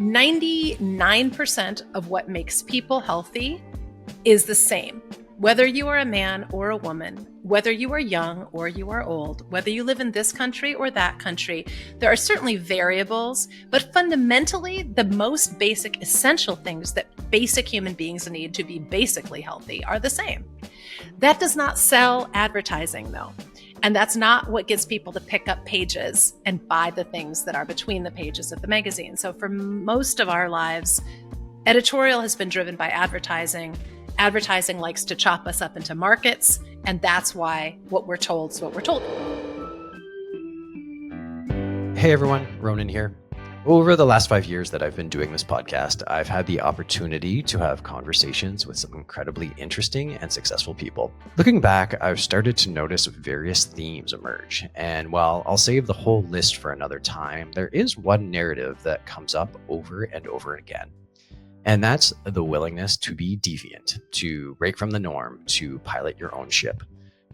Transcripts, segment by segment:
99% of what makes people healthy is the same. Whether you are a man or a woman, whether you are young or you are old, whether you live in this country or that country, there are certainly variables, but fundamentally, the most basic essential things that basic human beings need to be basically healthy are the same. That does not sell advertising, though. And that's not what gets people to pick up pages and buy the things that are between the pages of the magazine. So for most of our lives, editorial has been driven by advertising. Advertising likes to chop us up into markets, and that's why what we're told is what we're told. Hey everyone, Ronan here. Over the last 5 years that I've been doing this podcast, I've had the opportunity to have conversations with some incredibly interesting and successful people. Looking back, I've started to notice various themes emerge. And while I'll save the whole list for another time, there is one narrative that comes up over and over again. And that's the willingness to be deviant, to break from the norm, to pilot your own ship,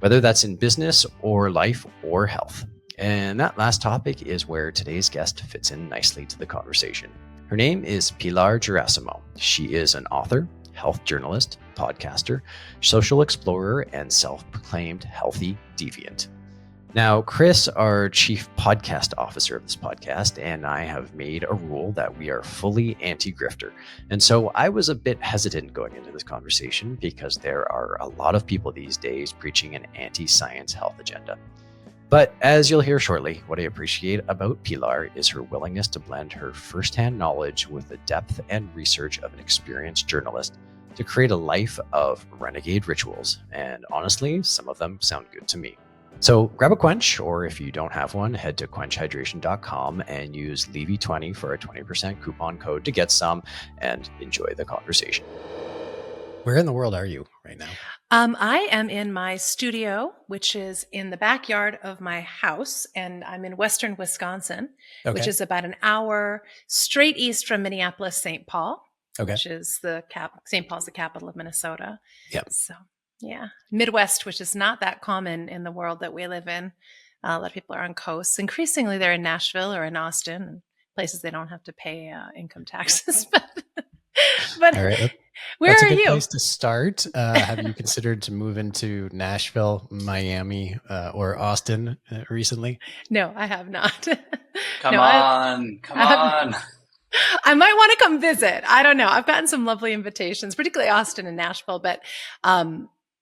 whether that's in business or life or health. And that last topic is where today's guest fits in nicely to the conversation. Her name is Pilar Gerasimo. She is an author, health journalist, podcaster, social explorer, and self-proclaimed healthy deviant. Now, Chris, our chief podcast officer of this podcast, and I have made a rule that we are fully anti-grifter. And so I was a bit hesitant going into this conversation because there are a lot of people these days preaching an anti-science health agenda. But as you'll hear shortly, what I appreciate about Pilar is her willingness to blend her firsthand knowledge with the depth and research of an experienced journalist to create a life of renegade rituals. And honestly, some of them sound good to me. So grab a quench, or if you don't have one, head to quenchhydration.com and use Levy20 for a 20% coupon code to get some and enjoy the conversation. Where in the world are you right now? I am in my studio, which is in the backyard of my house, and I'm in western Wisconsin, which is about an hour straight east from Minneapolis, St. Paul, which is St. Paul's the capital of Minnesota. Yep. So, yeah, Midwest, which is not that common in the world that we live in. A lot of people are on coasts. Increasingly, they're in Nashville or in Austin, places they don't have to pay income taxes. But all right. Where That's are a good you? place to start. Have you considered to move into Nashville, Miami, or Austin recently? No, I have not. Come on. I might want to come visit. I don't know. I've gotten some lovely invitations, particularly Austin and Nashville, but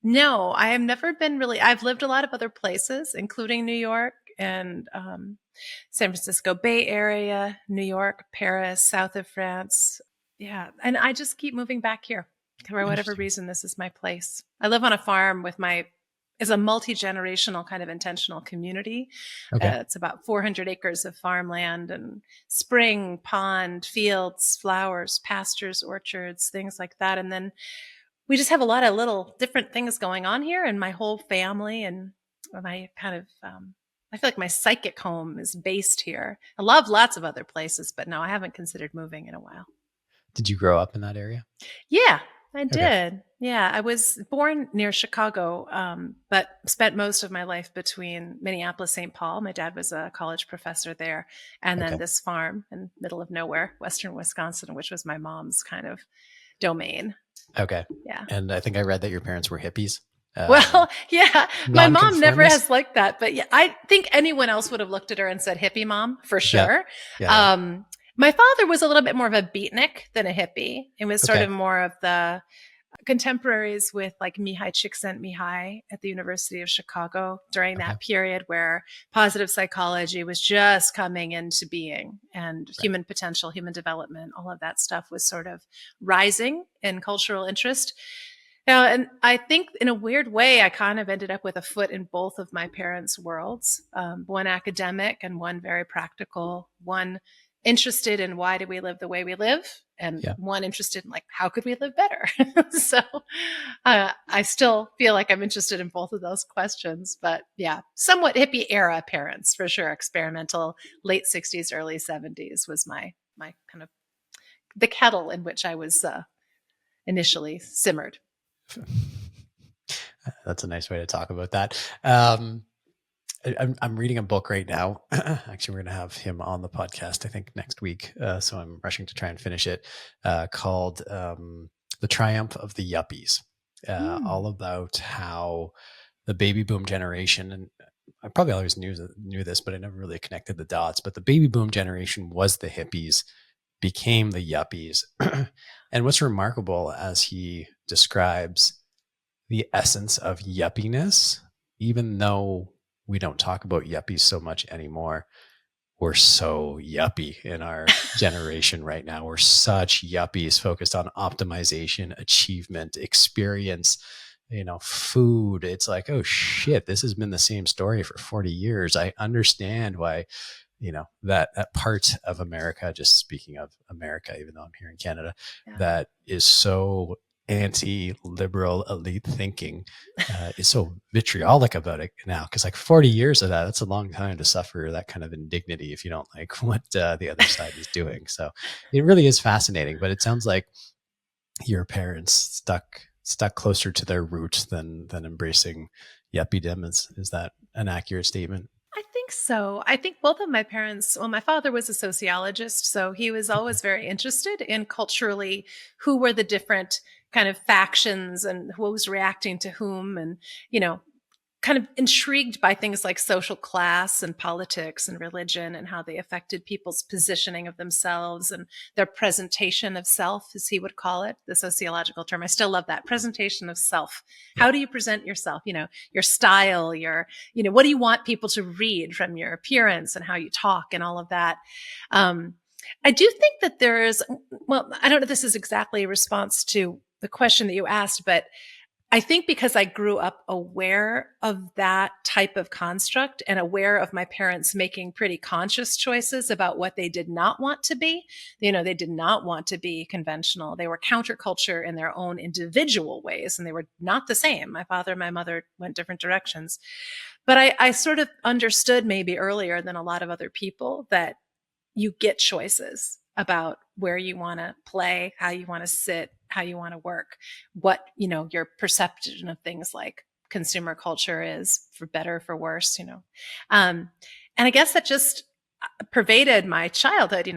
no, I have never been really. I've lived a lot of other places, including New York and San Francisco Bay Area, New York, Paris, south of France. Yeah. And I just keep moving back here for whatever reason. This is my place. I live on a farm it's a multi-generational kind of intentional community. It's about 400 acres of farmland and spring, pond, fields, flowers, pastures, orchards, things like that. And then we just have a lot of little different things going on here, and my whole family and my kind of, I feel like my psychic home is based here. I love lots of other places, but no, I haven't considered moving in a while. Did you grow up in that area? Yeah, I did. Yeah, I was born near Chicago, but spent most of my life between Minneapolis, St. Paul. My dad was a college professor there. And then this farm in the middle of nowhere, western Wisconsin, which was my mom's kind of domain. Okay. Yeah. And I think I read that your parents were hippies. Well, yeah, my mom never has liked that. But yeah, I think anyone else would have looked at her and said hippie mom for sure. Yeah. My father was a little bit more of a beatnik than a hippie. It was sort of more of the contemporaries with like Mihai Csikszentmihalyi at the University of Chicago during that period where positive psychology was just coming into being, and human potential, human development, all of that stuff was sort of rising in cultural interest. Now, and I think in a weird way, I kind of ended up with a foot in both of my parents' worlds, one academic and one very practical, one interested in why do we live the way we live, and one interested in like, how could we live better? So I still feel like I'm interested in both of those questions, but yeah, somewhat hippie era parents for sure. Experimental, late 60s, early 70s was my kind of the kettle in which I was initially simmered. That's a nice way to talk about that. I'm reading a book right now. Actually, we're going to have him on the podcast, I think, next week. So I'm rushing to try and finish it, called The Triumph of the Yuppies, all about how the baby boom generation, and I probably always knew this, but I never really connected the dots. But the baby boom generation was the hippies, became the yuppies. And what's remarkable, as he describes the essence of yuppiness, even though we don't talk about yuppies so much anymore, we're so yuppie in our generation right now. We're such yuppies focused on optimization, achievement, experience, food. It's like, oh shit, this has been the same story for 40 years. I understand why, that part of America, just speaking of America, even though I'm here in Canada, that is so anti-liberal elite thinking is so vitriolic about it now, because like 40 years of that's a long time to suffer that kind of indignity if you don't like what the other side is doing. So it really is fascinating, but it sounds like your parents stuck closer to their roots than embracing yuppiedom. Is that an accurate statement? I think so. I think both of my parents, well, my father was a sociologist, so he was always very interested in culturally who were the different kind of factions and who was reacting to whom, and, kind of intrigued by things like social class and politics and religion and how they affected people's positioning of themselves and their presentation of self, as he would call it, the sociological term. I still love that, presentation of self. How do you present yourself? Your style, what do you want people to read from your appearance and how you talk and all of that. I do think that I don't know if this is exactly a response to the question that you asked, but I think because I grew up aware of that type of construct and aware of my parents making pretty conscious choices about what they did not want to be. They did not want to be conventional. They were counterculture in their own individual ways, and they were not the same. My father and my mother went different directions. But I sort of understood maybe earlier than a lot of other people that you get choices about where you want to play, how you want to sit, how you want to work, what, your perception of things like consumer culture is, for better, for worse, and I guess that just pervaded my childhood.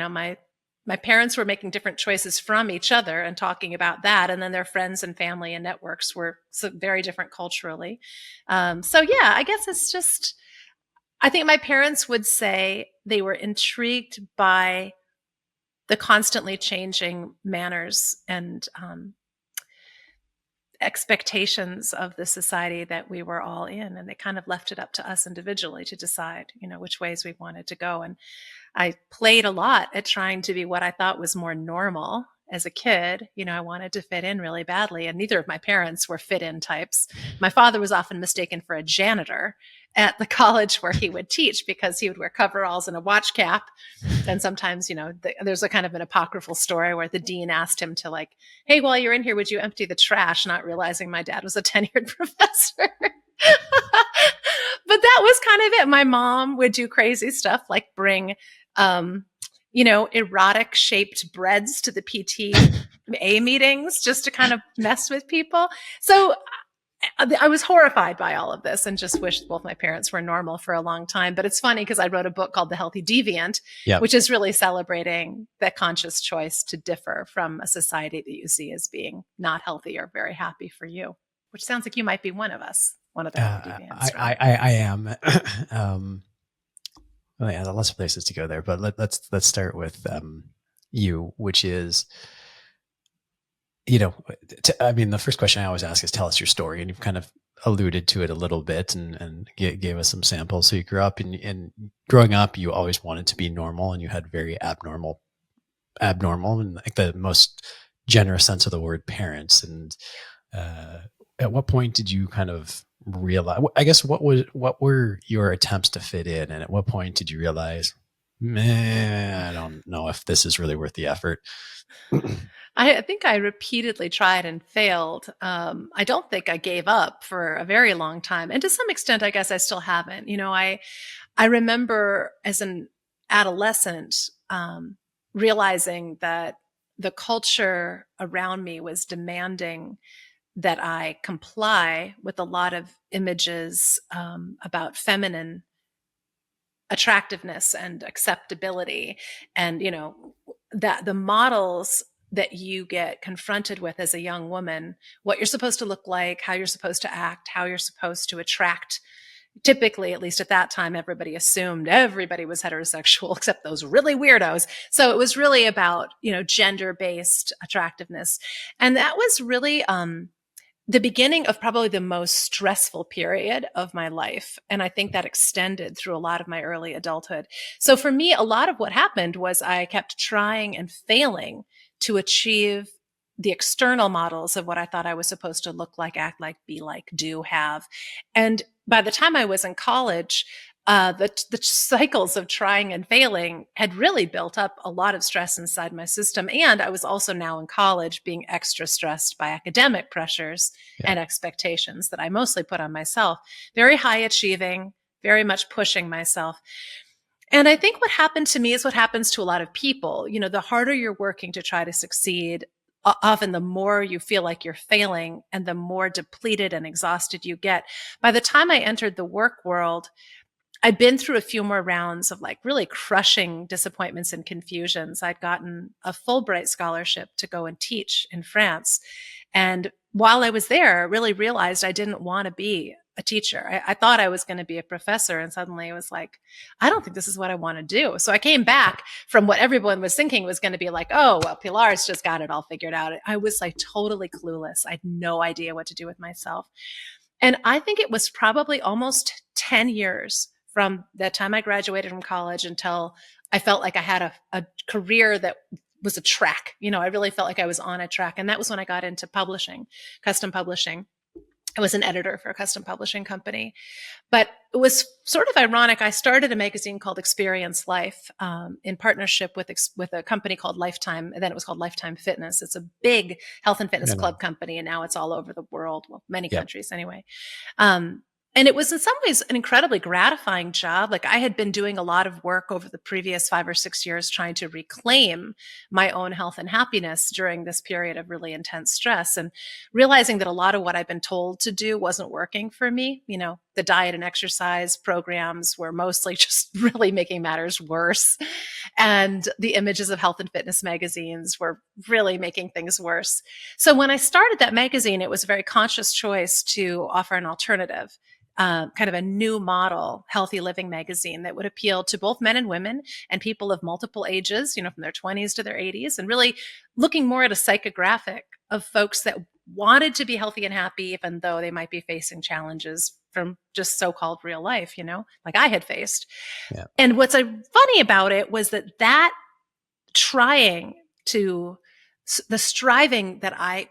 My parents were making different choices from each other and talking about that. And then their friends and family and networks were so very different culturally. So yeah, I guess it's just, I think my parents would say they were intrigued by the constantly changing manners and expectations of the society that we were all in. And they kind of left it up to us individually to decide, which ways we wanted to go. And I played a lot at trying to be what I thought was more normal as a kid. I wanted to fit in really badly, and neither of my parents were fit in types. My father was often mistaken for a janitor at the college where he would teach because he would wear coveralls and a watch cap. And sometimes, there's a kind of an apocryphal story where the dean asked him to like, hey, while you're in here, would you empty the trash? Not realizing my dad was a tenured professor. But that was kind of it. My mom would do crazy stuff like bring, erotic shaped breads to the PTA meetings just to kind of mess with people. So I was horrified by all of this and just wished both my parents were normal for a long time. But it's funny because I wrote a book called The Healthy Deviant, which is really celebrating that conscious choice to differ from a society that you see as being not healthy or very happy for you, which sounds like you might be one of us, one of the healthy deviants. I am. Well, yeah, there are lots of places to go there, but let's start with you, which is, the first question I always ask is, tell us your story. And you've kind of alluded to it a little bit and gave us some samples. So you grew up and growing up, you always wanted to be normal, and you had very abnormal, and like the most generous sense of the word, parents. And at what point did you kind of realize, I guess, what were your attempts to fit in? And at what point did you realize, I don't know if this is really worth the effort? I think I repeatedly tried and failed. I don't think I gave up for a very long time. And to some extent, I guess I still haven't. I remember as an adolescent realizing that the culture around me was demanding that I comply with a lot of images about feminine attractiveness and acceptability, and that the models that you get confronted with as a young woman, what you're supposed to look like, how you're supposed to act, how you're supposed to attract. Typically, at least at that time, everybody assumed everybody was heterosexual except those really weirdos. So it was really about, gender-based attractiveness. And that was really the beginning of probably the most stressful period of my life. And I think that extended through a lot of my early adulthood. So for me, a lot of what happened was I kept trying and failing to achieve the external models of what I thought I was supposed to look like, act like, be like, do, have. And by the time I was in college, the cycles of trying and failing had really built up a lot of stress inside my system. And I was also now in college being extra stressed by academic pressures and expectations that I mostly put on myself. Very high achieving, very much pushing myself. And I think what happened to me is what happens to a lot of people. The harder you're working to try to succeed, often the more you feel like you're failing and the more depleted and exhausted you get. By the time I entered the work world, I'd been through a few more rounds of like really crushing disappointments and confusions. I'd gotten a Fulbright scholarship to go and teach in France. And while I was there, I really realized I didn't want to be a teacher. I thought I was going to be a professor. And suddenly it was like, I don't think this is what I want to do. So I came back from what everyone was thinking was going to be like, oh, well, Pilar's just got it all figured out. I was like totally clueless. I had no idea what to do with myself. And I think it was probably almost 10 years from the time I graduated from college until I felt like I had a career that was a track. I really felt like I was on a track. And that was when I got into publishing, custom publishing. I was an editor for a custom publishing company. But it was sort of ironic. I started a magazine called Experience Life in partnership with a company called Lifetime. And then it was called Lifetime Fitness. It's a big health and fitness club company. And now it's all over the world. Well, many countries anyway. And it was in some ways an incredibly gratifying job. Like I had been doing a lot of work over the previous 5 or 6 years trying to reclaim my own health and happiness during this period of really intense stress, and realizing that a lot of what I'd been told to do wasn't working for me. The diet and exercise programs were mostly just really making matters worse. And the images of health and fitness magazines were really making things worse. So when I started that magazine, it was a very conscious choice to offer an alternative. Kind of a new model, healthy living magazine that would appeal to both men and women and people of multiple ages, from their 20s to their 80s, and really looking more at a psychographic of folks that wanted to be healthy and happy, even though they might be facing challenges from just so-called real life, like I had faced. Yeah. And what's funny about it was that trying to, the striving that I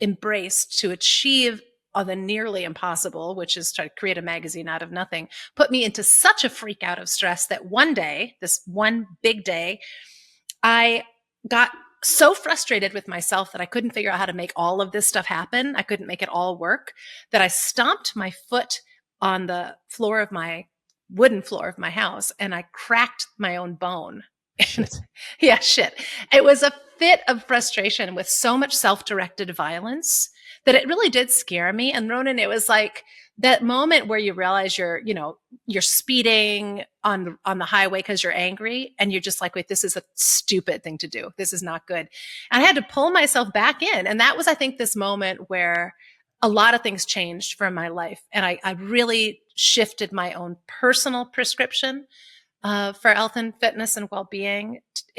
embraced to achieve the nearly impossible, which is to create a magazine out of nothing, put me into such a freak out of stress that one day, this one big day, I got so frustrated with myself that I couldn't figure out how to make all of this stuff happen. I couldn't make it all work, that I stomped my foot on the wooden floor of my house, and I cracked my own bone. Shit. Yeah, shit. It was a fit of frustration with so much self-directed violence that it really did scare me. And Ronan, it was like that moment where you realize you're speeding on the highway because you're angry, and you're just like, wait, this is a stupid thing to do. This is not good. And I had to pull myself back in. And that was, I think, this moment where a lot of things changed from my life. And I really shifted my own personal prescription for health and fitness and well-being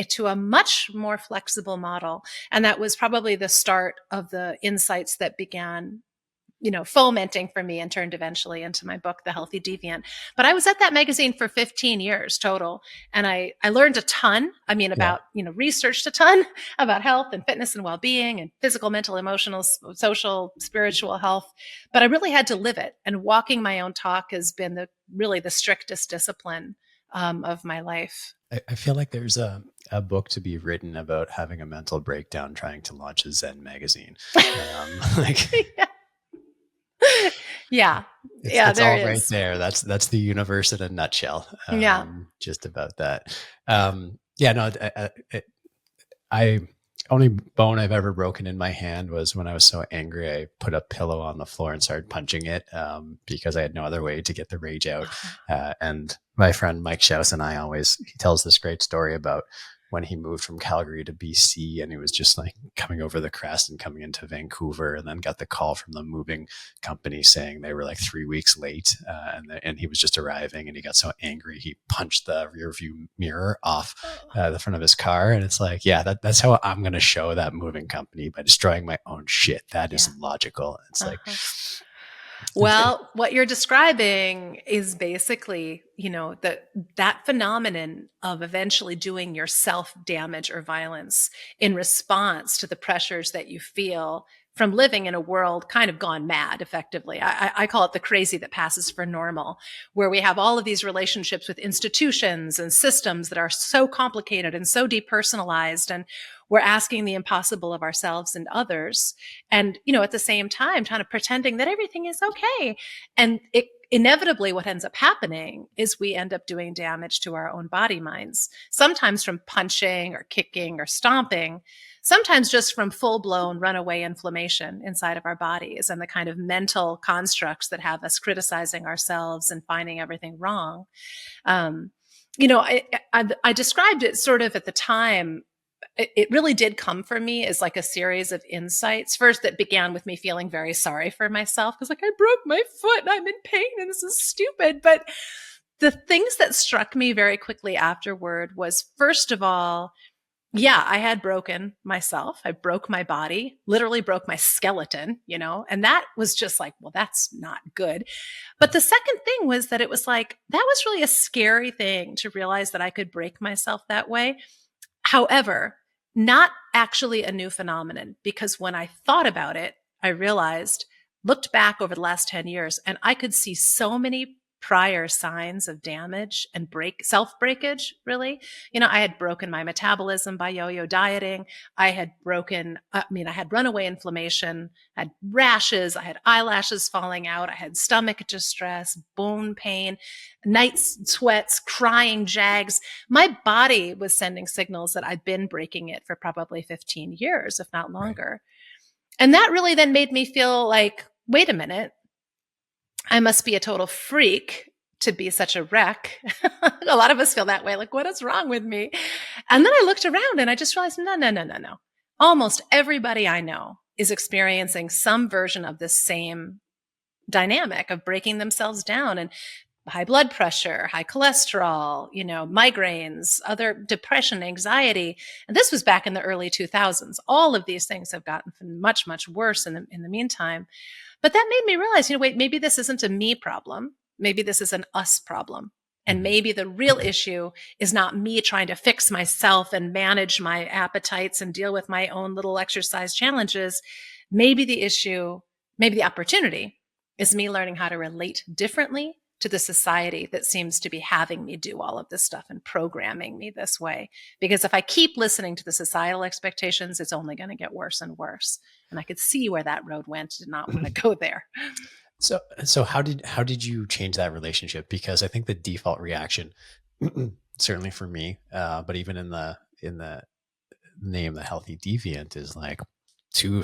to a much more flexible model. And that was probably the start of the insights that began, fomenting for me and turned eventually into my book, The Healthy Deviant. But I was at that magazine for 15 years total. And I learned a ton. Researched a ton about health and fitness and well-being and physical, mental, emotional, social, spiritual health. But I really had to live it. And walking my own talk has been really the strictest discipline of my life. I feel like there's a book to be written about having a mental breakdown trying to launch a Zen magazine. Yeah. It's all right there. That's the universe in a nutshell. Just about that. I only bone I've ever broken in my hand was when I was so angry, I put a pillow on the floor and started punching it because I had no other way to get the rage out. And my friend Mike Schaus and he tells this great story about when he moved from Calgary to BC, and he was just like coming over the crest and coming into Vancouver, and then got the call from the moving company saying they were like 3 weeks late, and he was just arriving, and he got so angry he punched the rear view mirror off the front of his car. And it's like, yeah, that's how I'm going to show that moving company, by destroying my own shit. That is logical. It's like, well, what you're describing is basically, that phenomenon of eventually doing yourself damage or violence in response to the pressures that you feel from living in a world kind of gone mad, effectively. I call it the crazy that passes for normal, where we have all of these relationships with institutions and systems that are so complicated and so depersonalized, and we're asking the impossible of ourselves and others. And, at the same time, kind of pretending that everything is okay. And inevitably what ends up happening is we end up doing damage to our own body minds, sometimes from punching or kicking or stomping, sometimes just from full-blown runaway inflammation inside of our bodies and the kind of mental constructs that have us criticizing ourselves and finding everything wrong. I described it sort of at the time. It really did come for me as like a series of insights. First, that began with me feeling very sorry for myself because, like, I broke my foot and I'm in pain and this is stupid. But the things that struck me very quickly afterward was, first of all, yeah, I had broken myself. I broke my body, literally broke my skeleton, and that was just like, well, that's not good. But the second thing was that it was like, that was really a scary thing to realize that I could break myself that way. However, not actually a new phenomenon, because when I thought about it, I looked back over the last 10 years, and I could see so many prior signs of damage and self-breakage, really. I had broken my metabolism by yo-yo dieting. I had runaway inflammation, I had rashes, I had eyelashes falling out, I had stomach distress, bone pain, night sweats, crying jags. My body was sending signals that I'd been breaking it for probably 15 years, if not longer. Right. And that really then made me feel like, wait a minute, I must be a total freak to be such a wreck. A lot of us feel that way. Like, what is wrong with me? And then I looked around and I just realized, no. Almost everybody I know is experiencing some version of this same dynamic of breaking themselves down, and high blood pressure, high cholesterol, migraines, other depression, anxiety. And this was back in the early 2000s. All of these things have gotten much, much worse in the meantime. But that made me realize, wait, maybe this isn't a me problem. Maybe this is an us problem. And maybe the real issue is not me trying to fix myself and manage my appetites and deal with my own little exercise challenges. Maybe the opportunity is me learning how to relate differently to the society that seems to be having me do all of this stuff and programming me this way. Because if I keep listening to the societal expectations, it's only going to get worse and worse. And I could see where that road went. Did not want to go there. So how did you change that relationship? Because I think the default reaction, certainly for me, but even in the name, the Healthy Deviant, is like two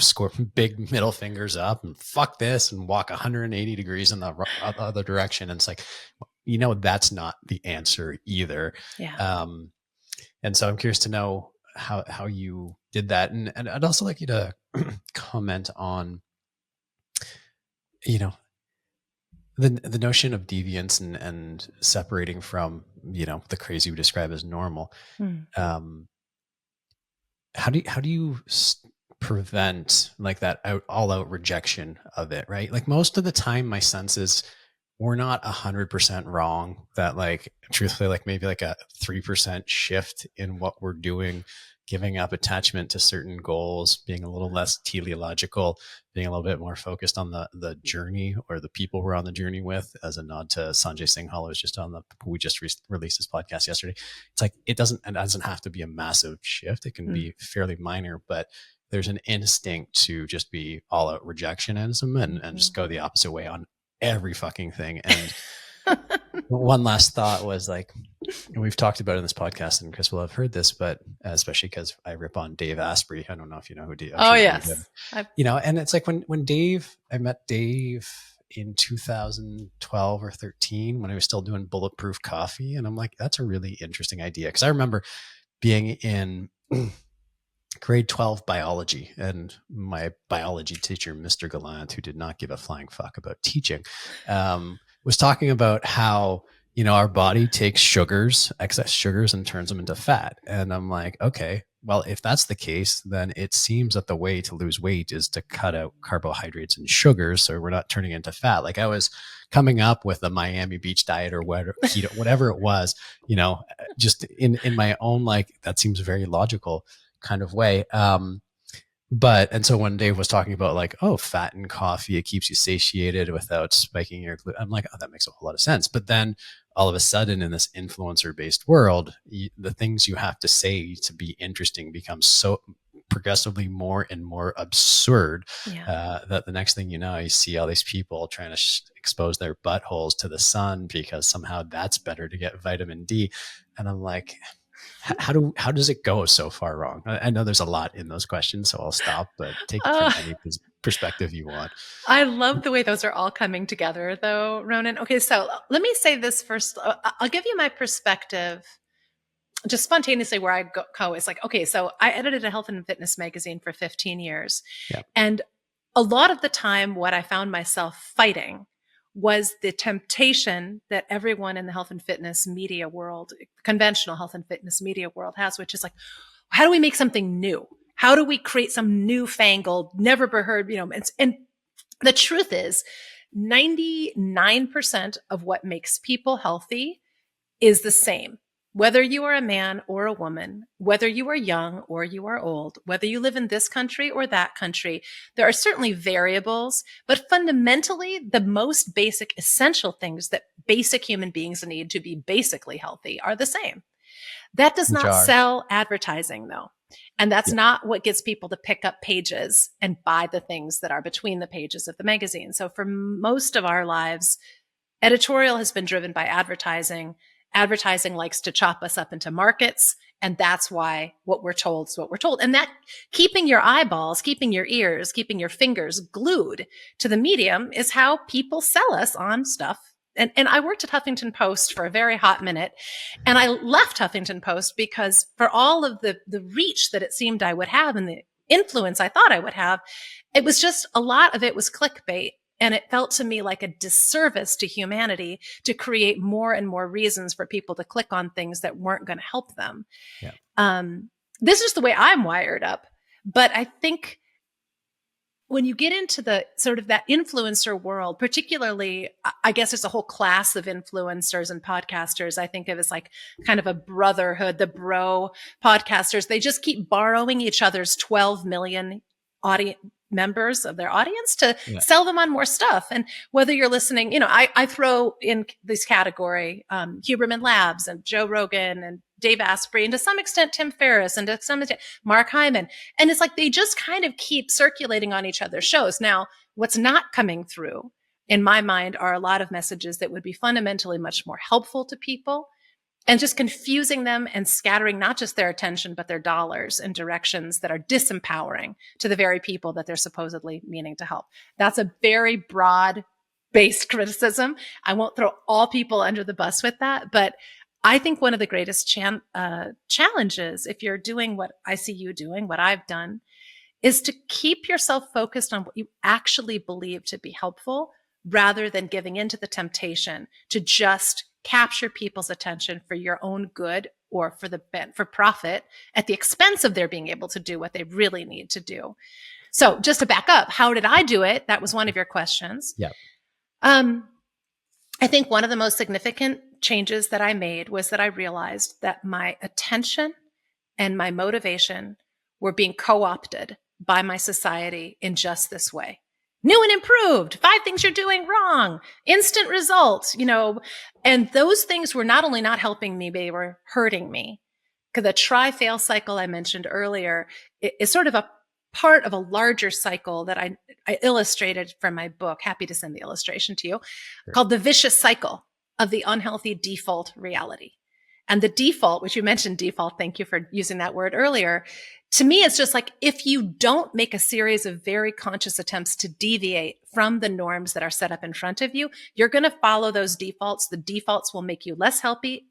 big middle fingers up and fuck this and walk 180 degrees in the other direction. And it's like, that's not the answer either. Yeah. And so I'm curious to know how you did that. And I'd also like you to comment on, the notion of deviance and separating from, the crazy we describe as normal. How do you prevent like that all out rejection of it, right? Like, most of the time my sense is we're not 100% wrong, that like, truthfully, like maybe like a 3% shift in what we're doing, giving up attachment to certain goals, being a little less teleological, being a little bit more focused on the journey or the people we're on the journey with, as a nod to Sanjay Singhal, who was just we just released his podcast yesterday. It's like, it doesn't have to be a massive shift. It can be fairly minor, but there's an instinct to just be all out rejectionism and just go the opposite way on every fucking thing. And One last thought was like, we've talked about it in this podcast, and Chris will have heard this, but especially because I rip on Dave Asprey. I don't know if you know who Dave. Oh, yes. And it's like when I met Dave in 2012 or 13 when I was still doing Bulletproof Coffee, and I'm like, that's a really interesting idea, because I remember being in grade 12 biology, and my biology teacher, Mr. Gallant, who did not give a flying fuck about teaching, was talking about how, our body takes excess sugars, and turns them into fat. And I'm like, okay, well, if that's the case, then it seems that the way to lose weight is to cut out carbohydrates and sugars, so we're not turning into fat. Like, I was coming up with a Miami Beach diet or whatever it was, just in my own, like, that seems very logical kind of way. And so when Dave was talking about like, oh, fat in coffee, it keeps you satiated without spiking your gluten, I'm like, oh, that makes a whole lot of sense. But then all of a sudden, in this influencer based world, the things you have to say to be interesting becomes so progressively more and more absurd, that the next thing you know, you see all these people trying to expose their buttholes to the sun because somehow that's better to get vitamin D. And I'm like, how does it go so far wrong? I know there's a lot in those questions, so I'll stop, but take it from any perspective you want. I love the way those are all coming together, though, Ronan. Okay, so let me say this first. I'll give you my perspective just spontaneously where I go. It's like, okay, so I edited a health and fitness magazine for 15 years. Yeah. And a lot of the time, what I found myself fighting was the temptation that everyone in the health and fitness media world, conventional health and fitness media world has, which is like, how do we make something new? How do we create some newfangled, never heard, and the truth is 99% of what makes people healthy is the same. Whether you are a man or a woman, whether you are young or you are old, whether you live in this country or that country, there are certainly variables, but fundamentally, the most basic, essential things that basic human beings need to be basically healthy are the same. That does not sell advertising, though. And that's not what gets people to pick up pages and buy the things that are between the pages of the magazine. So for most of our lives, editorial has been driven by advertising. Advertising likes to chop us up into markets. And that's why what we're told is what we're told. And that keeping your eyeballs, keeping your ears, keeping your fingers glued to the medium is how people sell us on stuff. And I worked at Huffington Post for a very hot minute. And I left Huffington Post because for all of the reach that it seemed I would have and the influence I thought I would have, it was just a lot of it was clickbait. And it felt to me like a disservice to humanity to create more and more reasons for people to click on things that weren't going to help them. Yeah. This is the way I'm wired up. But I think when you get into the sort of that influencer world, particularly, I guess there's a whole class of influencers and podcasters. I think of as like kind of a brotherhood, the bro podcasters. They just keep borrowing each other's 12 million members of their audience to sell them on more stuff. And whether you're listening, I throw in this category, Huberman Labs and Joe Rogan and Dave Asprey, and to some extent, Tim Ferriss, and to some extent, Mark Hyman. And it's like they just kind of keep circulating on each other's shows. Now, what's not coming through, in my mind, are a lot of messages that would be fundamentally much more helpful to people, and just confusing them and scattering not just their attention, but their dollars in directions that are disempowering to the very people that they're supposedly meaning to help. That's a very broad-based criticism. I won't throw all people under the bus with that, but I think one of the greatest challenges, if you're doing what I see you doing, what I've done, is to keep yourself focused on what you actually believe to be helpful, rather than giving into the temptation to just capture people's attention for your own good or for profit at the expense of their being able to do what they really need to do. So just to back up, how did I do it? That was one of your questions. Yeah. I think one of the most significant changes that I made was that I realized that my attention and my motivation were being co-opted by my society in just this way. New and improved, 5 things you're doing wrong, instant results, and those things were not only not helping me, they were hurting me. Because the try-fail cycle I mentioned earlier is sort of a part of a larger cycle that I illustrated from my book. Happy to send the illustration to you, called The Vicious Cycle of the unhealthy default reality. And the default, which you mentioned default, thank you for using that word earlier. To me, it's just like if you don't make a series of very conscious attempts to deviate from the norms that are set up in front of you, you're going to follow those defaults. The defaults will make you less healthy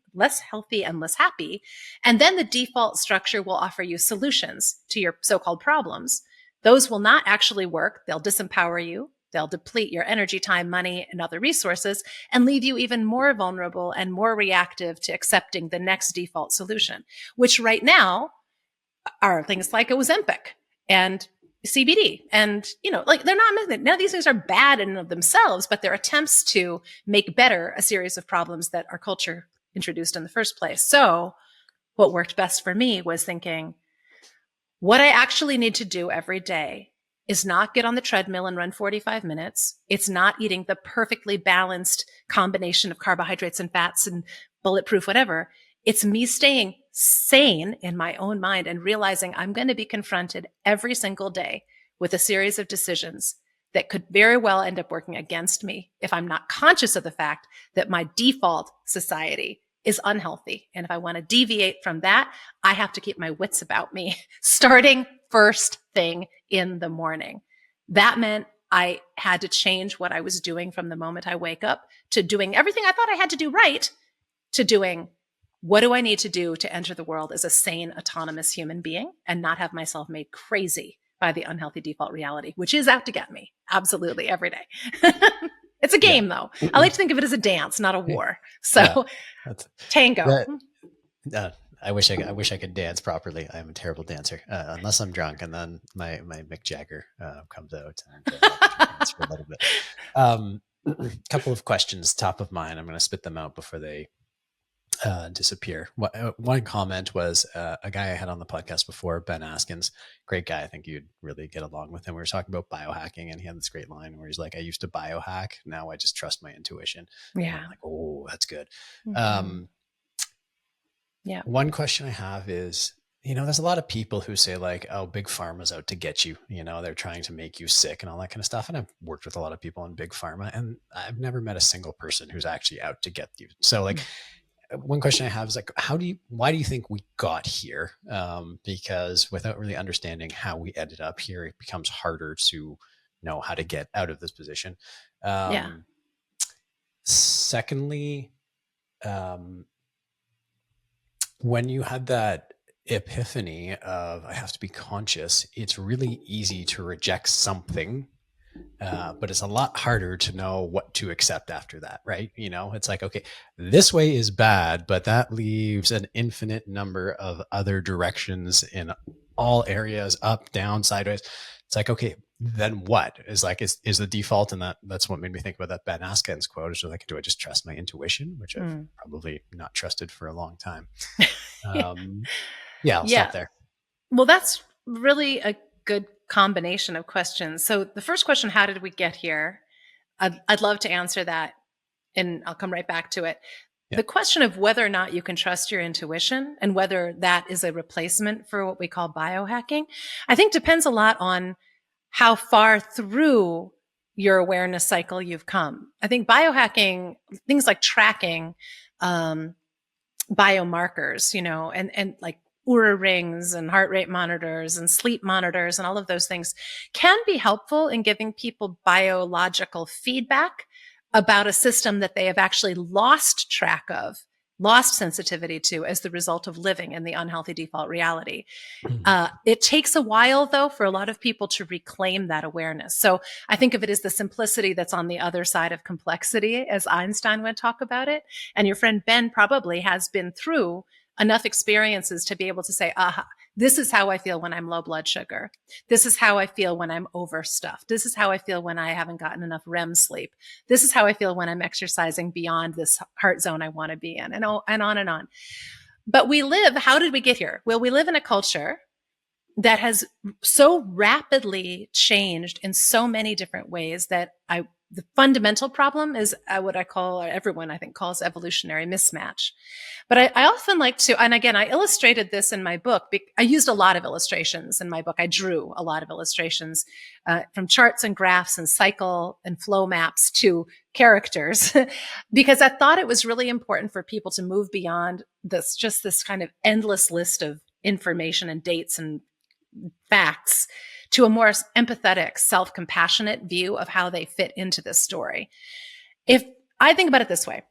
and less happy. And then the default structure will offer you solutions to your so-called problems. Those will not actually work. They'll disempower you. They'll deplete your energy, time, money, and other resources and leave you even more vulnerable and more reactive to accepting the next default solution, which right now are things like Ozempic and CBD. And, like they're not, none of these things are bad in and of themselves, but they're attempts to make better a series of problems that our culture introduced in the first place. So what worked best for me was thinking, what I actually need to do every day is not get on the treadmill and run 45 minutes. It's not eating the perfectly balanced combination of carbohydrates and fats and bulletproof whatever. It's me staying sane in my own mind and realizing I'm going to be confronted every single day with a series of decisions that could very well end up working against me if I'm not conscious of the fact that my default society is unhealthy. And if I want to deviate from that, I have to keep my wits about me, starting first thing in the morning. That meant I had to change what I was doing from the moment I wake up to doing everything I thought I had to do right to doing what do I need to do to enter the world as a sane, autonomous human being and not have myself made crazy by the unhealthy default reality, which is out to get me absolutely every day. It's a game though. I like to think of it as a dance, not a war. So tango. I wish I could dance properly. I'm a terrible dancer, unless I'm drunk, and then my Mick Jagger comes out and dance for a little bit. A couple of questions top of mind. I'm going to spit them out before they disappear. One comment was a guy I had on the podcast before, Ben Askins, great guy. I think you'd really get along with him. We were talking about biohacking, and he had this great line where he's like, "I used to biohack, now I just trust my intuition." Yeah, I'm like, oh, that's good. Mm-hmm. Yeah. One question I have is, there's a lot of people who say like, oh, big pharma's out to get you, they're trying to make you sick and all that kind of stuff. And I've worked with a lot of people in big pharma, and I've never met a single person who's actually out to get you. So like, one question I have is like, why do you think we got here? Because without really understanding how we ended up here, it becomes harder to know how to get out of this position. Secondly, when you had that epiphany of I have to be conscious, it's really easy to reject something, but it's a lot harder to know what to accept after that, right? It's like, okay, this way is bad, but that leaves an infinite number of other directions in all areas, up, down, sideways. It's like, okay, then what is the default? And that's what made me think about that Ben Askins quote. Is like, do I just trust my intuition, which I've probably not trusted for a long time. I'll stop there. Well, that's really a good combination of questions. So the first question, how did we get here? I'd love to answer that, and I'll come right back to it. Yeah. The question of whether or not you can trust your intuition and whether that is a replacement for what we call biohacking, I think depends a lot on how far through your awareness cycle you've come. I think biohacking, things like tracking biomarkers, and like Oura rings and heart rate monitors and sleep monitors and all of those things can be helpful in giving people biological feedback about a system that they have actually lost track of, lost sensitivity to as the result of living in the unhealthy default reality. It takes a while, though, for a lot of people to reclaim that awareness. So I think of it as the simplicity that's on the other side of complexity, as Einstein would talk about it. And your friend Ben probably has been through enough experiences to be able to say, aha, this is how I feel when I'm low blood sugar. This is how I feel when I'm overstuffed. This is how I feel when I haven't gotten enough REM sleep. This is how I feel when I'm exercising beyond this heart zone I want to be in, and on and on. But how did we get here? Well, we live in a culture that has so rapidly changed in so many different ways that I the fundamental problem is what I call, or everyone I think calls, evolutionary mismatch. But I often like to, and again, I illustrated this in my book. I used a lot of illustrations in my book. I drew a lot of illustrations from charts and graphs and cycle and flow maps to characters, because I thought it was really important for people to move beyond this kind of endless list of information and dates and facts to a more empathetic, self-compassionate view of how they fit into this story. If I think about it this way,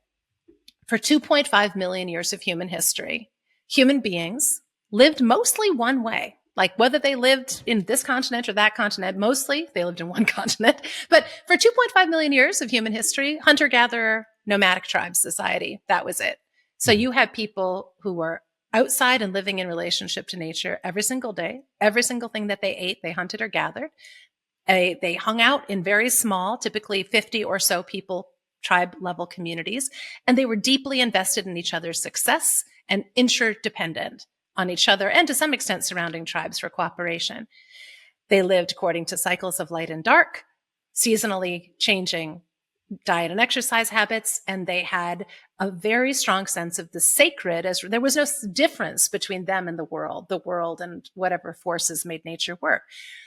for 2.5 million years of human history, human beings lived mostly one way. Like whether they lived in this continent or that continent, mostly they lived in one continent. But for 2.5 million years of human history, hunter-gatherer, nomadic tribe society, that was it. So you had people who were outside and living in relationship to nature every single day. Every single thing that they ate, they hunted or gathered. They hung out in very small, typically 50 or so people, tribe level communities, and they were deeply invested in each other's success and interdependent on each other and to some extent surrounding tribes for cooperation. They lived according to cycles of light and dark, seasonally changing diet and exercise habits, and they had a very strong sense of the sacred, as there was no difference between them and the world and whatever forces made nature work.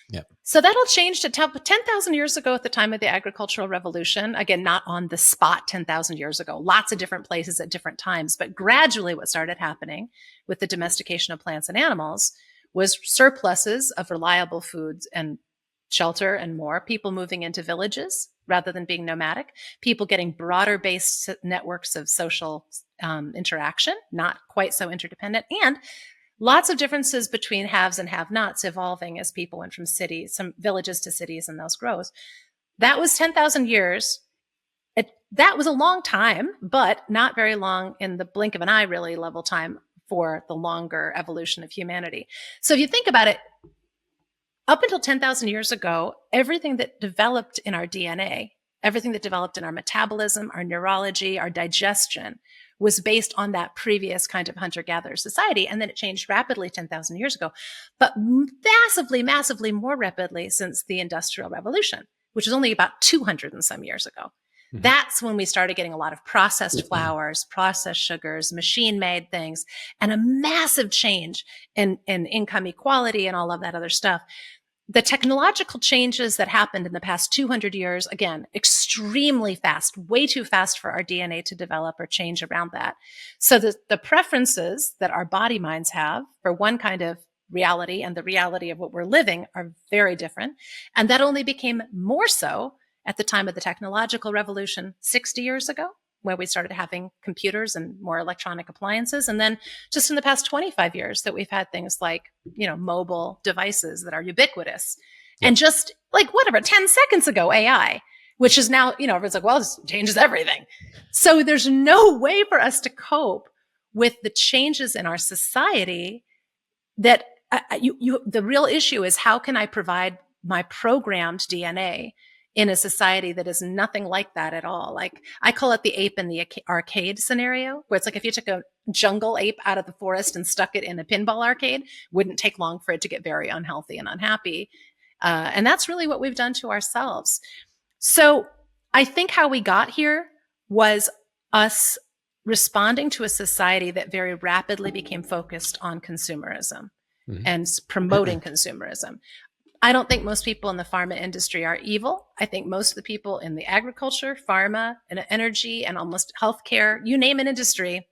Yep. So that all changed at 10,000 years ago at the time of the agricultural revolution. Again, not on the spot 10,000 years ago, lots of different places at different times, but gradually what started happening with the domestication of plants and animals was surpluses of reliable foods and shelter and more, people moving into villages rather than being nomadic, people getting broader based networks of social interaction, not quite so interdependent, and lots of differences between haves and have-nots evolving as people went from cities, some villages to cities and those grows. That was 10,000 years. That was a long time, but not very long in the blink of an eye, really level time for the longer evolution of humanity. So if you think about it, up until 10,000 years ago, everything that developed in our DNA, everything that developed in our metabolism, our neurology, our digestion, was based on that previous kind of hunter-gatherer society. And then it changed rapidly 10,000 years ago, but massively, massively more rapidly since the Industrial Revolution, which was only about 200 and some years ago. Mm-hmm. That's when we started getting a lot of processed flours, processed sugars, machine-made things, and a massive change in income equality and all of that other stuff. The technological changes that happened in the past 200 years, again, extremely fast, way too fast for our DNA to develop or change around that. So the preferences that our body minds have for one kind of reality and the reality of what we're living are very different. And that only became more so at the time of the technological revolution 60 years ago, where we started having computers and more electronic appliances. And then just in the past 25 years that we've had things like, mobile devices that are ubiquitous. Yep. And just like 10 seconds ago, AI, which is now, everyone's like, well, this changes everything. So there's no way for us to cope with the changes in our society that the real issue is, how can I provide my programmed DNA in a society that is nothing like that at all? Like, I call it the ape in the arcade scenario, where it's like if you took a jungle ape out of the forest and stuck it in a pinball arcade, wouldn't take long for it to get very unhealthy and unhappy. And that's really what we've done to ourselves. So I think how we got here was us responding to a society that very rapidly became focused on consumerism and promoting consumerism. I don't think most people in the pharma industry are evil. I think most of the people in the agriculture, pharma, and energy, and almost healthcare, you name an industry,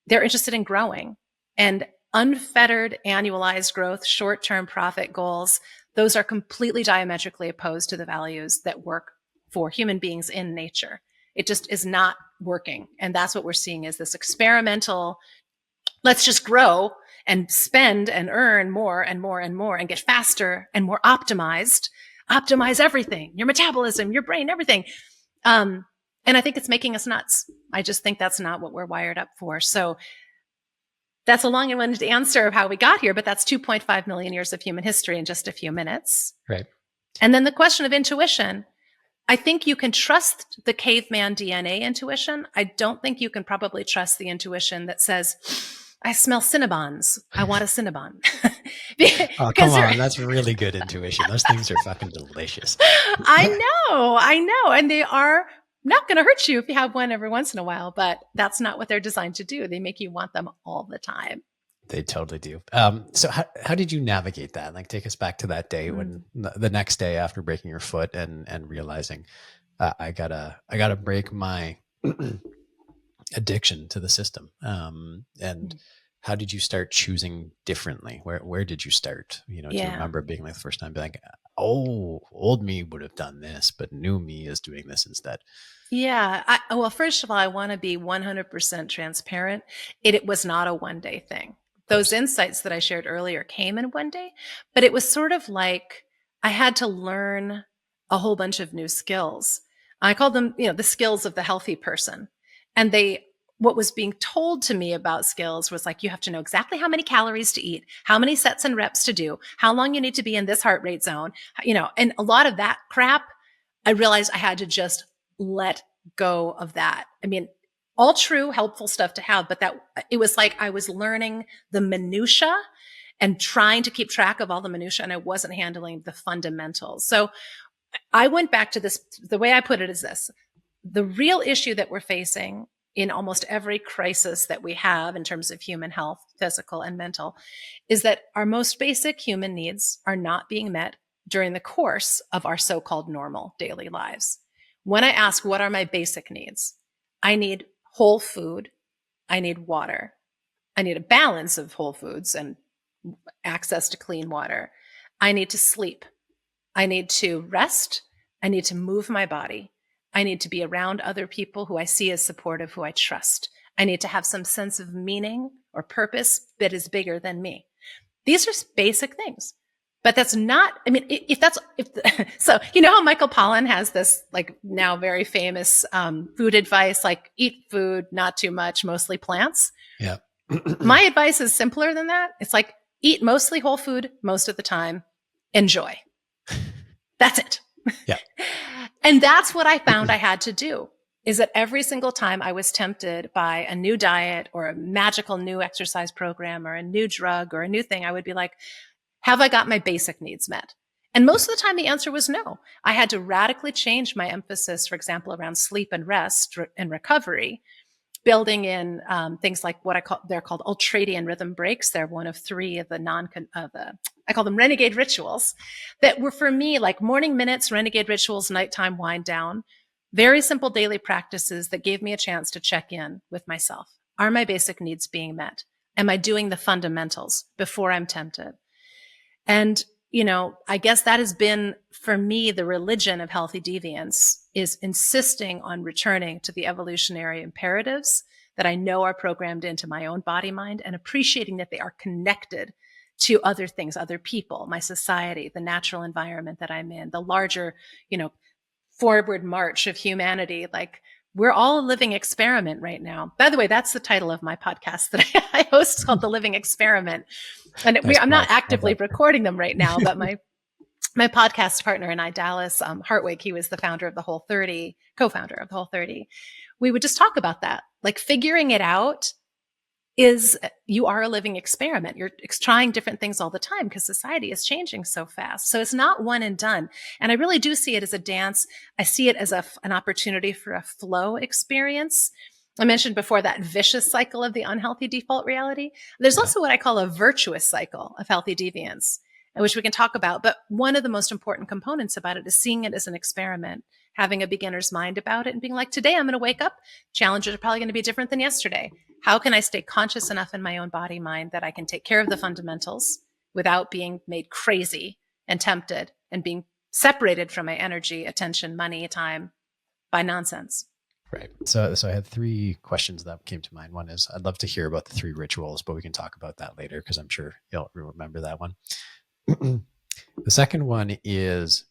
they're interested in growing. And unfettered annualized growth, short-term profit goals, those are completely diametrically opposed to the values that work for human beings in nature. It just is not working. And that's what we're seeing, is this experimental, let's just grow and spend and earn more and more and more and get faster and more optimize everything, your metabolism, your brain, everything. And I think it's making us nuts. I just think that's not what we're wired up for. So that's a long and winded answer of how we got here, but that's 2.5 million years of human history in just a few minutes. Right. And then the question of intuition. I think you can trust the caveman DNA intuition. I don't think you can probably trust the intuition that says, I smell Cinnabons. I want a Cinnabon. Oh, come on. That's really good intuition. Those things are fucking delicious. I know. And they are not going to hurt you if you have one every once in a while, but that's not what they're designed to do. They make you want them all the time. They totally do. So how did you navigate that? Like, take us back to that day when the next day after breaking your foot and realizing I gotta break my addiction to the system. And how did you start choosing differently? Where did you start? Do you remember being like the first time being like, oh, old me would have done this, but new me is doing this instead? Yeah. Well, first of all, I want to be 100% transparent. It was not a one-day thing. Those insights that I shared earlier came in one day, but it was sort of like I had to learn a whole bunch of new skills. I call them, the skills of the healthy person. And what was being told to me about skills was like, you have to know exactly how many calories to eat, how many sets and reps to do, how long you need to be in this heart rate zone, and a lot of that crap, I realized I had to just let go of that. I mean, all true, helpful stuff to have, but it was like I was learning the minutia and trying to keep track of all the minutia, and I wasn't handling the fundamentals. So I went back to this. The way I put it is this: the real issue that we're facing in almost every crisis that we have in terms of human health, physical and mental, is that our most basic human needs are not being met during the course of our so-called normal daily lives. When I ask, what are my basic needs? I need whole food. I need water. I need a balance of whole foods and access to clean water. I need to sleep. I need to rest. I need to move my body. I need to be around other people who I see as supportive, who I trust. I need to have some sense of meaning or purpose that is bigger than me. These are basic things. But that's not, I mean, so you know how Michael Pollan has this like now very famous food advice, like eat food, not too much, mostly plants. Yeah. My advice is simpler than that. It's like eat mostly whole food most of the time. Enjoy. That's it. Yeah. And that's what I found I had to do, is that every single time I was tempted by a new diet or a magical new exercise program or a new drug or a new thing, I would be like, have I got my basic needs met? And most of the time, the answer was no. I had to radically change my emphasis, for example, around sleep and rest and recovery, building in things like they're called ultradian rhythm breaks. They're one of three of I call them renegade rituals that were for me like morning minutes, renegade rituals, nighttime wind down, very simple daily practices that gave me a chance to check in with myself. Are my basic needs being met? Am I doing the fundamentals before I'm tempted? And, I guess that has been, for me, the religion of healthy deviance is insisting on returning to the evolutionary imperatives that I know are programmed into my own body, mind, and appreciating that they are connected to other things, other people, my society, the natural environment that I'm in, the larger, forward march of humanity. Like, we're all a living experiment right now. By the way, that's the title of my podcast that I host. It's called The Living Experiment. And I'm not actively recording them right now, but my podcast partner and I, Dallas Hartwig, he was the founder of the Whole30, co-founder of the Whole30. We would just talk about that. Like, figuring it out is you are a living experiment. You're trying different things all the time because society is changing so fast. So it's not one and done. And I really do see it as a dance. I see it as an opportunity for a flow experience. I mentioned before that vicious cycle of the unhealthy default reality. There's also what I call a virtuous cycle of healthy deviance, which we can talk about. But one of the most important components about it is seeing it as an experiment, having a beginner's mind about it and being like, today I'm going to wake up. Challenges are probably going to be different than yesterday. How can I stay conscious enough in my own body, mind that I can take care of the fundamentals without being made crazy and tempted and being separated from my energy, attention, money, time by nonsense? Right. So I had three questions that came to mind. One is I'd love to hear about the three rituals, but we can talk about that later because I'm sure you'll remember that one. The second one is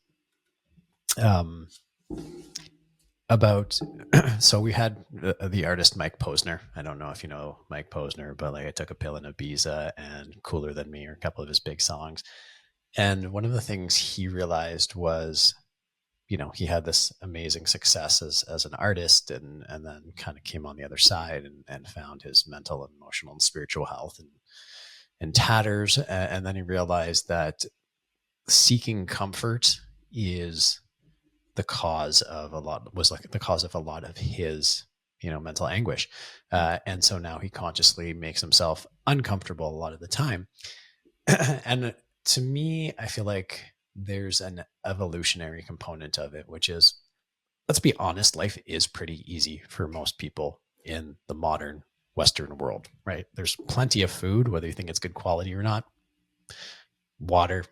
about, so we had the artist Mike Posner. I don't know if you know Mike Posner, but like I Took a Pill in Ibiza and Cooler Than Me are a couple of his big songs. And one of the things he realized was he had this amazing success as an artist, and then kind of came on the other side and found his mental and emotional and spiritual health in tatters. And then he realized that seeking comfort is the cause of a lot of his mental anguish. And so now he consciously makes himself uncomfortable a lot of the time. And to me, I feel like there's an evolutionary component of it, which is, let's be honest, life is pretty easy for most people in the modern Western world, right? There's plenty of food, whether you think it's good quality or not. Water,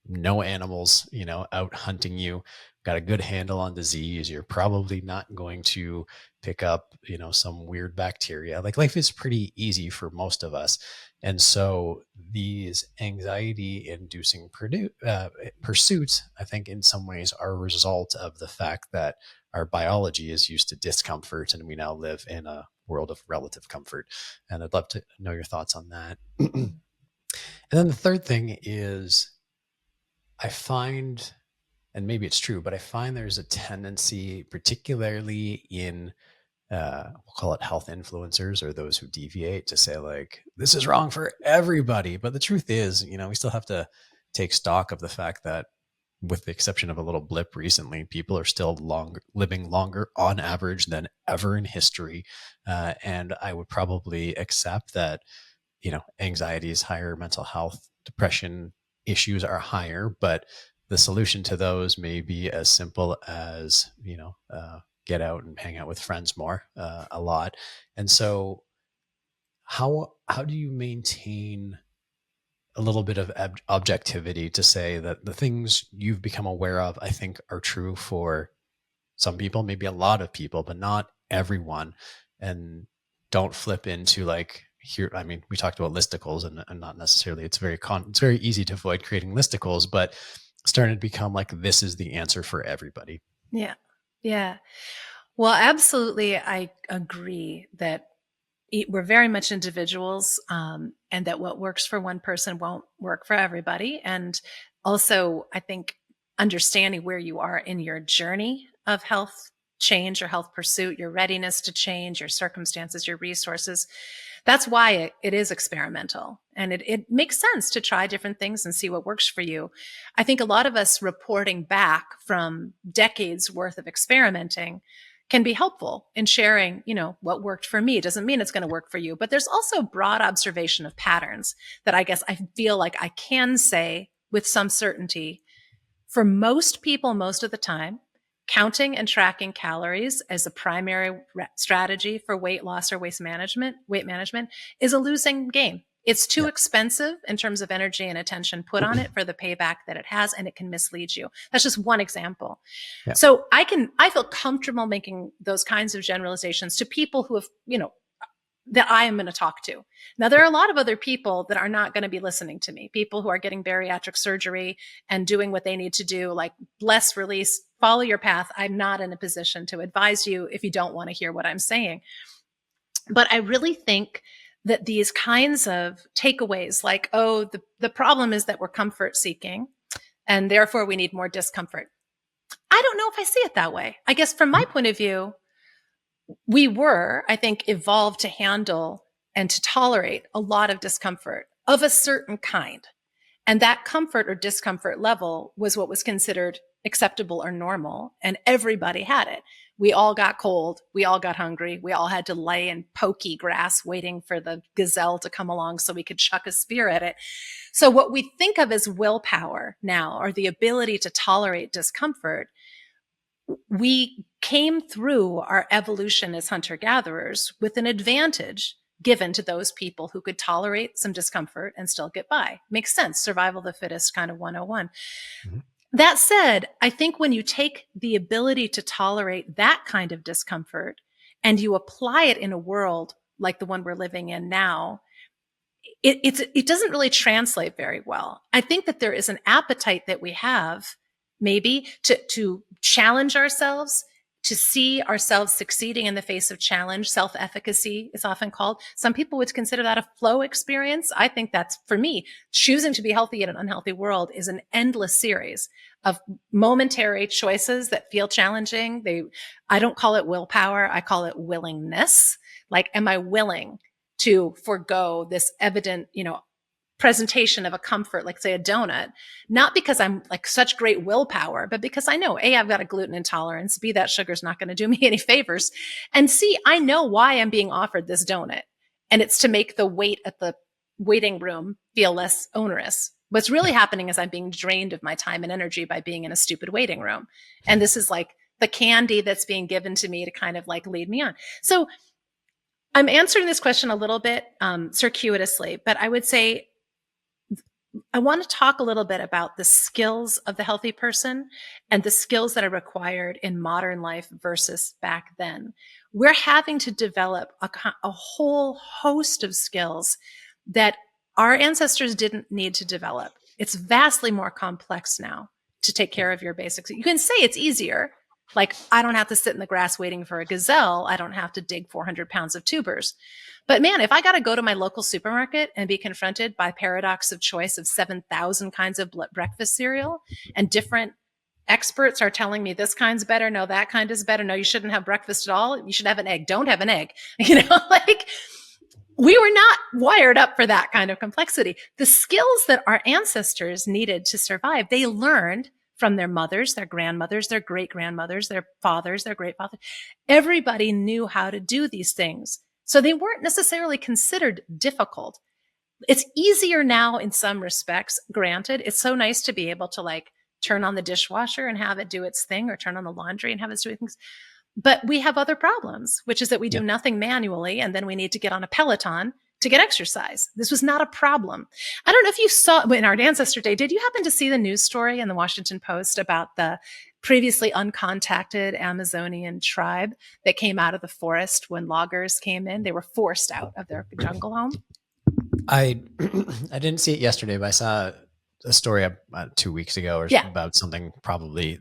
no animals, out hunting you, got a good handle on disease. You're probably not going to pick up, some weird bacteria. Like, life is pretty easy for most of us. And so these anxiety inducing pursuits, I think in some ways are a result of the fact that our biology is used to discomfort, and we now live in a world of relative comfort. And I'd love to know your thoughts on that. And then the third thing is, I find, and maybe it's true, but I find there's a tendency, particularly in, we'll call it health influencers or those who deviate, to say like, this is wrong for everybody. But the truth is, we still have to take stock of the fact that, with the exception of a little blip recently, people are still living longer on average than ever in history. And I would probably accept that, anxiety is higher, mental health, depression issues are higher, but the solution to those may be as simple as, get out and hang out with friends more, a lot. And so how do you maintain a little bit of objectivity to say that the things you've become aware of, I think, are true for some people, maybe a lot of people, but not everyone, and don't flip into like, here, I mean, we talked about listicles, and not necessarily, it's very easy to avoid creating listicles, but starting to become like, this is the answer for everybody. Yeah. Yeah. Well, absolutely. I agree that we're very much individuals, and that what works for one person won't work for everybody. And also, I think understanding where you are in your journey of health change or health pursuit, your readiness to change, your circumstances, your resources. That's why it is experimental, and it makes sense to try different things and see what works for you. I think a lot of us reporting back from decades worth of experimenting can be helpful in sharing, what worked for me. It doesn't mean it's going to work for you, but there's also broad observation of patterns that I guess I feel like I can say with some certainty, for most people, most of the time, counting and tracking calories as a primary strategy for weight loss or weight management is a losing game. It's too expensive in terms of energy and attention put on it for the payback that it has, and it can mislead you. That's just one example. Yeah. So I feel comfortable making those kinds of generalizations to people who have, that I am going to talk to. Now, there are a lot of other people that are not going to be listening to me, people who are getting bariatric surgery and doing what they need to do, like bless, release, follow your path. I'm not in a position to advise you if you don't want to hear what I'm saying. But I really think that these kinds of takeaways, like, oh, the problem is that we're comfort seeking, and therefore we need more discomfort. I don't know if I see it that way. I guess from my point of view, we were, I think, evolved to handle and to tolerate a lot of discomfort of a certain kind. And that comfort or discomfort level was what was considered acceptable or normal. And everybody had it. We all got cold. We all got hungry. We all had to lay in pokey grass waiting for the gazelle to come along so we could chuck a spear at it. So what we think of as willpower now, or the ability to tolerate discomfort, we came through our evolution as hunter-gatherers with an advantage given to those people who could tolerate some discomfort and still get by. Makes sense. Survival of the fittest kind of 101. Mm-hmm. That said, I think when you take the ability to tolerate that kind of discomfort and you apply it in a world like the one we're living in now, it doesn't really translate very well. I think that there is an appetite that we have maybe to challenge ourselves, to see ourselves succeeding in the face of challenge. Self-efficacy is often called. Some people would consider that a flow experience. I think that's, for me, choosing to be healthy in an unhealthy world is an endless series of momentary choices that feel challenging. I don't call it willpower. I call it willingness. Like, am I willing to forego this evident, presentation of a comfort, like say a donut, not because I'm like such great willpower, but because I know A, I've got a gluten intolerance, B, that sugar's not going to do me any favors, and C, I know why I'm being offered this donut. And it's to make the wait at the waiting room feel less onerous. What's really happening is I'm being drained of my time and energy by being in a stupid waiting room. And this is like the candy that's being given to me to kind of like lead me on. So I'm answering this question a little bit circuitously, but I would say I want to talk a little bit about the skills of the healthy person and the skills that are required in modern life versus back then. We're having to develop a whole host of skills that our ancestors didn't need to develop. It's vastly more complex now to take care of your basics. You can say it's easier. Like, I don't have to sit in the grass waiting for a gazelle. I don't have to dig 400 pounds of tubers. But man, if I got to go to my local supermarket and be confronted by paradox of choice of 7,000 kinds of breakfast cereal, and different experts are telling me this kind's better, no, that kind is better, no, you shouldn't have breakfast at all, you should have an egg, don't have an egg, like, we were not wired up for that kind of complexity. The skills that our ancestors needed to survive, they learned from their mothers, their grandmothers, their great-grandmothers, their fathers, their great-fathers. Everybody knew how to do these things. So they weren't necessarily considered difficult. It's easier now in some respects, granted. It's so nice to be able to like turn on the dishwasher and have it do its thing, or turn on the laundry and have it do its things. But we have other problems, which is that we do nothing manually, and then we need to get on a Peloton to get exercise. This was not a problem. I don't know if you saw in our Ancestor Day, did you happen to see the news story in the Washington Post about the previously uncontacted Amazonian tribe that came out of the forest when loggers came in? They were forced out of their jungle home. I didn't see it yesterday, but I saw a story 2 weeks ago or about something probably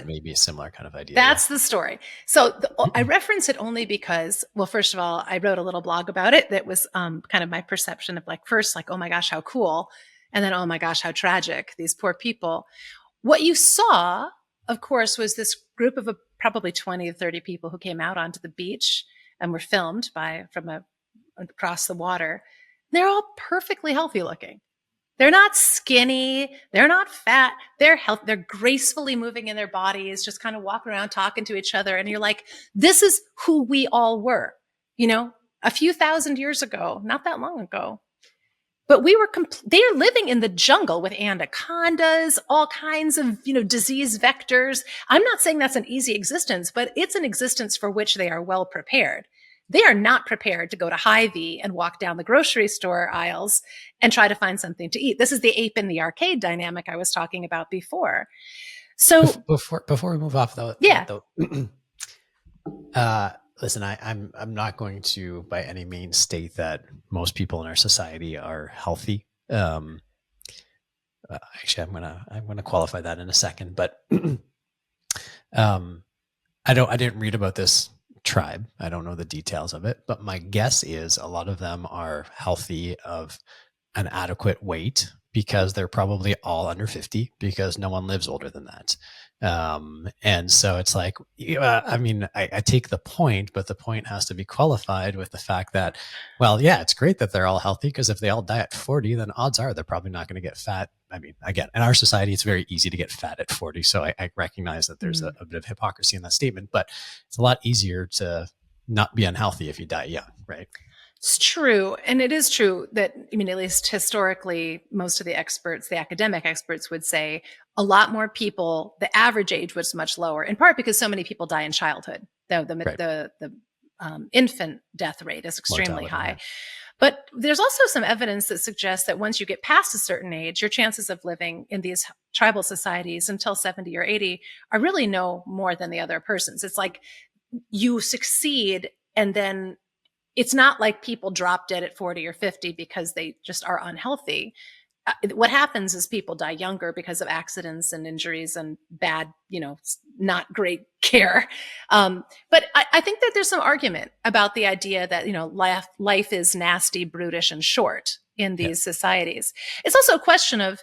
maybe a similar kind of idea. That's the story. So I reference it only because, well, first of all, I wrote a little blog about it that was kind of my perception of like, first, like, oh my gosh, how cool. And then, oh my gosh, how tragic, these poor people. What you saw, of course, was this group of probably 20 to 30 people who came out onto the beach and were filmed from across the water. They're all perfectly healthy looking. They're not skinny. They're not fat. They're healthy. They're gracefully moving in their bodies, just kind of walking around talking to each other. And you're like, this is who we all were, a few thousand years ago, not that long ago. But they're living in the jungle with anacondas, all kinds of, disease vectors. I'm not saying that's an easy existence, but it's an existence for which they are well prepared. They are not prepared to go to Hy-Vee and walk down the grocery store aisles and try to find something to eat. This is the ape in the arcade dynamic I was talking about before. So before we move off though, listen, I'm not going to by any means state that most people in our society are healthy. Actually, I'm gonna qualify that in a second, but I didn't read about this tribe. I don't know the details of it, but my guess is a lot of them are healthy of an adequate weight because they're probably all under 50 because no one lives older than that. And so it's like, I take the point, but the point has to be qualified with the fact that, well, yeah, it's great that they're all healthy because if they all die at 40, then odds are they're probably not going to get fat. I mean, again, in our society, it's very easy to get fat at 40. So I recognize that there's a bit of hypocrisy in that statement, but it's a lot easier to not be unhealthy if you die young, right? It's true. And it is true that, at least historically, most of the experts, the academic experts would say a lot more people, the average age was much lower, in part because so many people die in childhood. The infant death rate is extremely high. Yeah. But there's also some evidence that suggests that once you get past a certain age, your chances of living in these tribal societies until 70 or 80 are really no more than the other person's. It's like you succeed and then it's not like people drop dead at 40 or 50 because they just are unhealthy. What happens is people die younger because of accidents and injuries and bad, not great care. But I think that there's some argument about the idea that, life is nasty, brutish, and short in these societies. It's also a question of,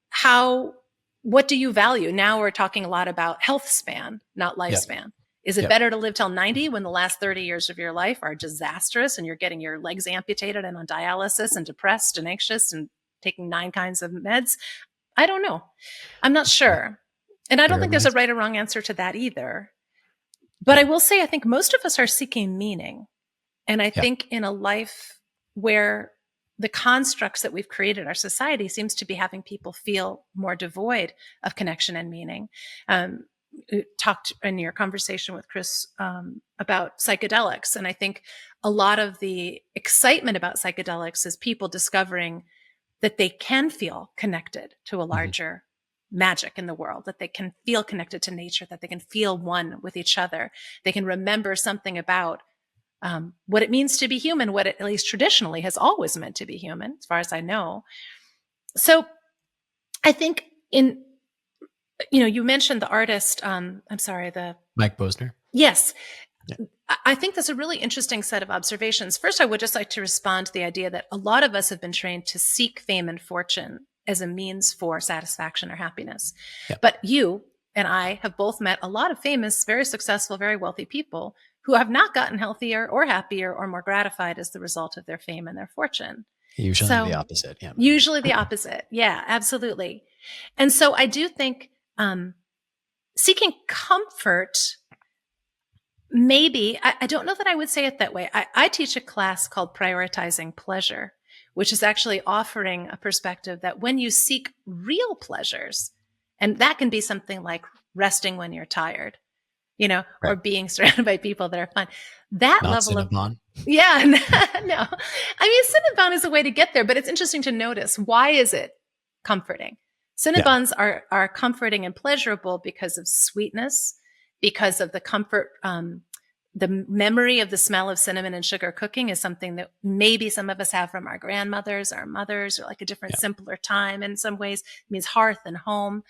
how what do you value? Now we're talking a lot about health span, not lifespan. Is it better to live till 90 when the last 30 years of your life are disastrous and you're getting your legs amputated and on dialysis and depressed and anxious and taking 9 kinds of meds? I don't know. I'm not sure. And I don't think there's a right or wrong answer to that either. But I will say, I think most of us are seeking meaning. And I think in a life where the constructs that we've created, our society seems to be having people feel more devoid of connection and meaning. You talked in your conversation with Chris about psychedelics. And I think a lot of the excitement about psychedelics is people discovering that they can feel connected to a larger magic in the world, that they can feel connected to nature, that they can feel one with each other. They can remember something about what it means to be human, what it at least traditionally has always meant to be human, as far as I know. So I think you mentioned the artist, Mike Posner. Yes. Yeah. I think that's a really interesting set of observations. First, I would just like to respond to the idea that a lot of us have been trained to seek fame and fortune as a means for satisfaction or happiness. Yeah. But you and I have both met a lot of famous, very successful, very wealthy people who have not gotten healthier or happier or more gratified as the result of their fame and their fortune. Usually the opposite. Yeah. Usually the opposite. Yeah, absolutely. And so I do think seeking comfort, maybe, I don't know that I would say it that way. I teach a class called Prioritizing Pleasure, which is actually offering a perspective that when you seek real pleasures, and that can be something like resting when you're tired, or being surrounded by people that are fun. That Not level Cinnabon. of, yeah, no. I mean, Cinnabon is a way to get there, but it's interesting to notice, why is it comforting? Cinnabons are comforting and pleasurable because of sweetness, because of the comfort. The memory of the smell of cinnamon and sugar cooking is something that maybe some of us have from our grandmothers, our mothers, or like a different, simpler time in some ways. It means hearth and home.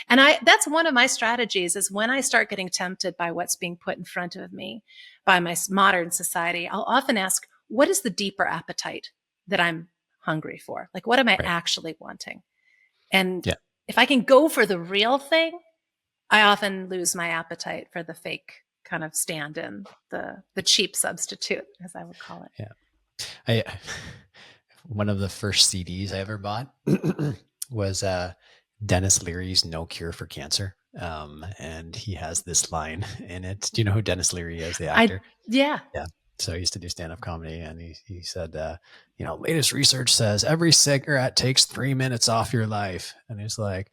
And that's one of my strategies, is when I start getting tempted by what's being put in front of me by my modern society, I'll often ask, what is the deeper appetite that I'm hungry for? Like, what am I actually wanting? And if I can go for the real thing, I often lose my appetite for the fake kind of stand-in, the cheap substitute, as I would call it. Yeah. One of the first CDs I ever bought was Dennis Leary's No Cure for Cancer. And he has this line in it. Do you know who Dennis Leary is, the actor? Yeah. So he used to do stand-up comedy, and he said, latest research says every cigarette takes 3 minutes off your life. And he's like,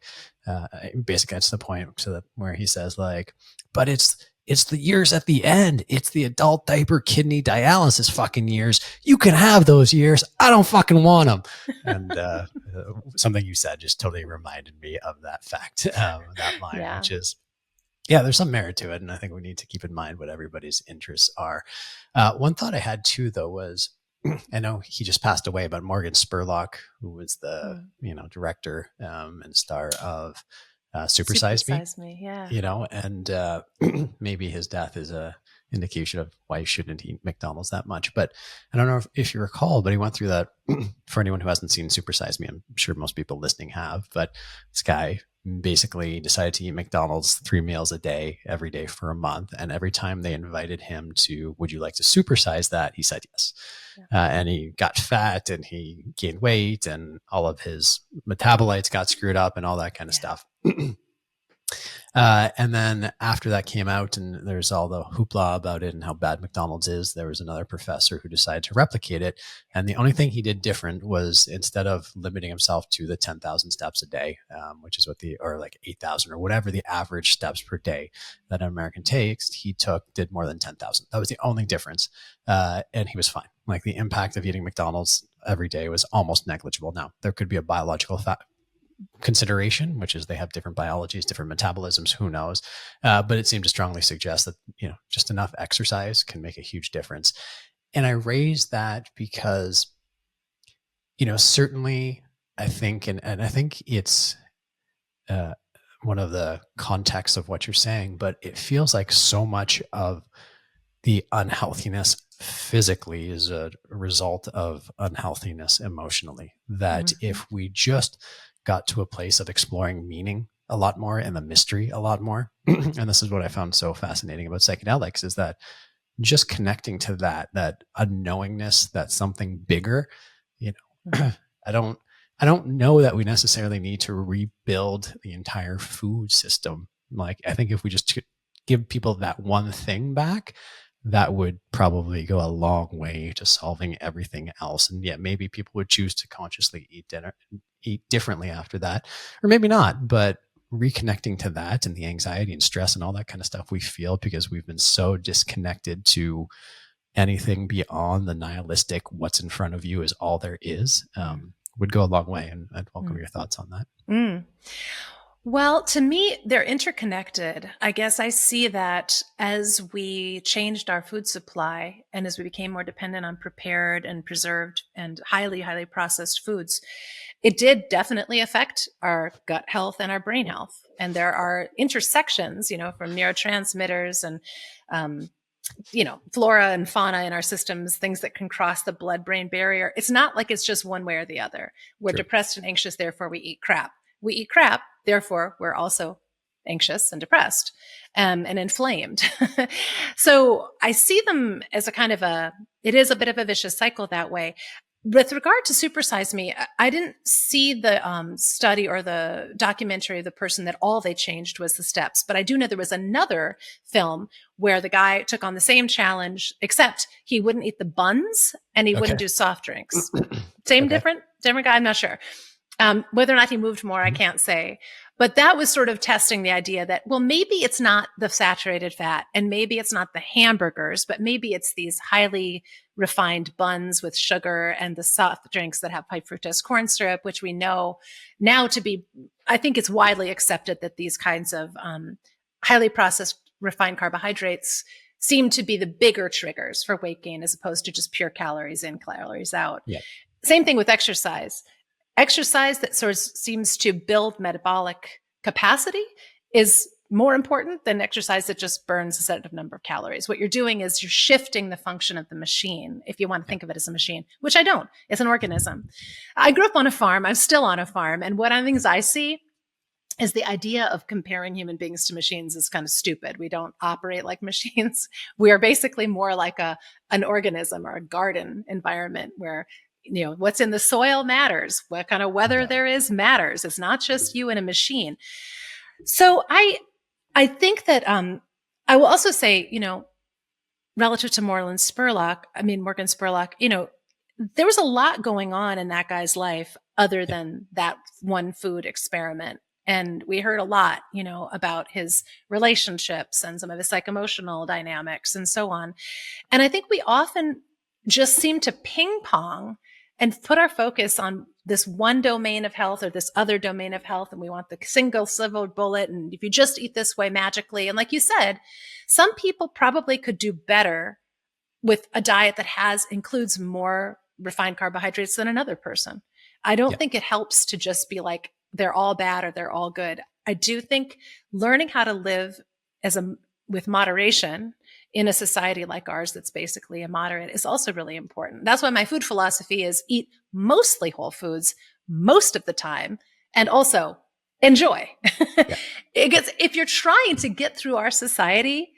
basically that's the point where he says, like, but it's the years at the end. It's the adult diaper kidney dialysis fucking years. You can have those years. I don't fucking want them. And something you said just totally reminded me of that fact, that line, which is, there's some merit to it. And I think we need to keep in mind what everybody's interests are. One thought I had too, though, was, I know he just passed away, but Morgan Spurlock, who was the, director and star of Supersize Me. And maybe his death is a indication of why you shouldn't eat McDonald's that much. But I don't know if you recall, but he went through that. For anyone who hasn't seen Supersize Me, I'm sure most people listening have, but this guy basically decided to eat McDonald's 3 meals a day, every day for a month. And every time they invited him to, would you like to supersize that? He said yes. And he got fat and he gained weight and all of his metabolites got screwed up and all that kind of stuff. And then after that came out and there's all the hoopla about it and how bad McDonald's is, there was another professor who decided to replicate it. And the only thing he did different was, instead of limiting himself to the 10,000 steps a day, which is or like 8,000 or whatever the average steps per day that an American takes, he did more than 10,000. That was the only difference. And he was fine. Like, the impact of eating McDonald's every day was almost negligible. Now, there could be a biological consideration, which is they have different biologies, different metabolisms, who knows? But it seemed to strongly suggest that, just enough exercise can make a huge difference. And I raise that because, certainly I think, and I think it's one of the contexts of what you're saying, but it feels like so much of the unhealthiness physically is a result of unhealthiness emotionally, that if we just got to a place of exploring meaning a lot more and the mystery a lot more. And this is what I found so fascinating about psychedelics, is that just connecting to that unknowingness, that something bigger, you know, I don't know that we necessarily need to rebuild the entire food system. Like, I think if we just give people that one thing back, that would probably go a long way to solving everything else. And yet maybe people would choose to consciously eat differently after that, or maybe not, but reconnecting to that and the anxiety and stress and all that kind of stuff we feel because we've been so disconnected to anything beyond the nihilistic, what's in front of you is all there is, would go a long way. And I'd welcome your thoughts on that. Well, to me, they're interconnected. I guess I see that as we changed our food supply and as we became more dependent on prepared and preserved and highly, highly processed foods, it did definitely affect our gut health and our brain health. And there are intersections, from neurotransmitters and, flora and fauna in our systems, things that can cross the blood-brain barrier. It's not like it's just one way or the other. We're depressed and anxious, therefore we eat crap. We eat crap, therefore we're also anxious and depressed and inflamed. So I see them as it is a bit of a vicious cycle that way. With regard to Supersize Me, I didn't see the study or the documentary of the person that all they changed was the steps. But I do know there was another film where the guy took on the same challenge, except he wouldn't eat the buns and he wouldn't do soft drinks. Same, different guy, I'm not sure. Whether or not he moved more, I can't say. But that was sort of testing the idea that, well, maybe it's not the saturated fat and maybe it's not the hamburgers, but maybe it's these highly refined buns with sugar and the soft drinks that have high fructose corn syrup, which we know now to be, I think it's widely accepted that these kinds of highly processed refined carbohydrates seem to be the bigger triggers for weight gain as opposed to just pure calories in, calories out. Yeah. Same thing with exercise. Exercise that sort of seems to build metabolic capacity is more important than exercise that just burns a set number of calories. What you're doing is you're shifting the function of the machine, if you want to think of it as a machine, which I don't. It's an organism. I grew up on a farm. I'm still on a farm. And one of the things I see is the idea of comparing human beings to machines is kind of stupid. We don't operate like machines. We are basically more like an organism or a garden environment where what's in the soil matters. What kind of weather there is matters. It's not just you and a machine. So I think that I will also say, relative to Morgan Spurlock, there was a lot going on in that guy's life other than that one food experiment. And we heard a lot, about his relationships and some of his psycho-emotional dynamics and so on. And I think we often just seem to ping pong and put our focus on this one domain of health or this other domain of health. And we want the single silver bullet. And if you just eat this way magically, and like you said, some people probably could do better with a diet that includes more refined carbohydrates than another person. I don't think it helps to just be like, they're all bad or they're all good. I do think learning how to live with moderation in a society like ours that's basically immoderate is also really important. That's why my food philosophy is eat mostly whole foods most of the time and also enjoy. If you're trying to get through our society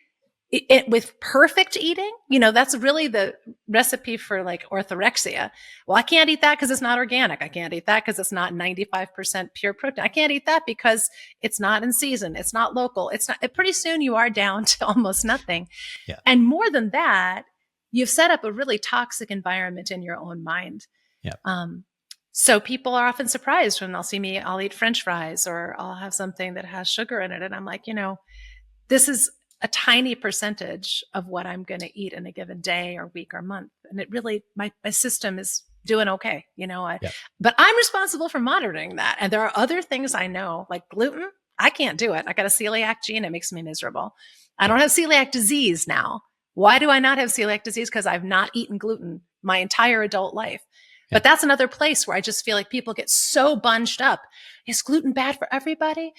with perfect eating, that's really the recipe for like orthorexia. Well, I can't eat that because it's not organic. I can't eat that because it's not 95% pure protein. I can't eat that because it's not in season. It's not local. It's not. Pretty soon you are down to almost nothing. Yeah. And more than that, you've set up a really toxic environment in your own mind. Yeah. So people are often surprised when they'll see me, I'll eat French fries or I'll have something that has sugar in it. And I'm like, this is a tiny percentage of what I'm going to eat in a given day or week or month. And it really, my system is doing okay, but I'm responsible for monitoring that. And there are other things I know, like gluten. I can't do it. I got a celiac gene. It makes me miserable. I don't have celiac disease now. Why do I not have celiac disease? Because I've not eaten gluten my entire adult life. But that's another place where I just feel like people get so bunched up. Is gluten bad for everybody?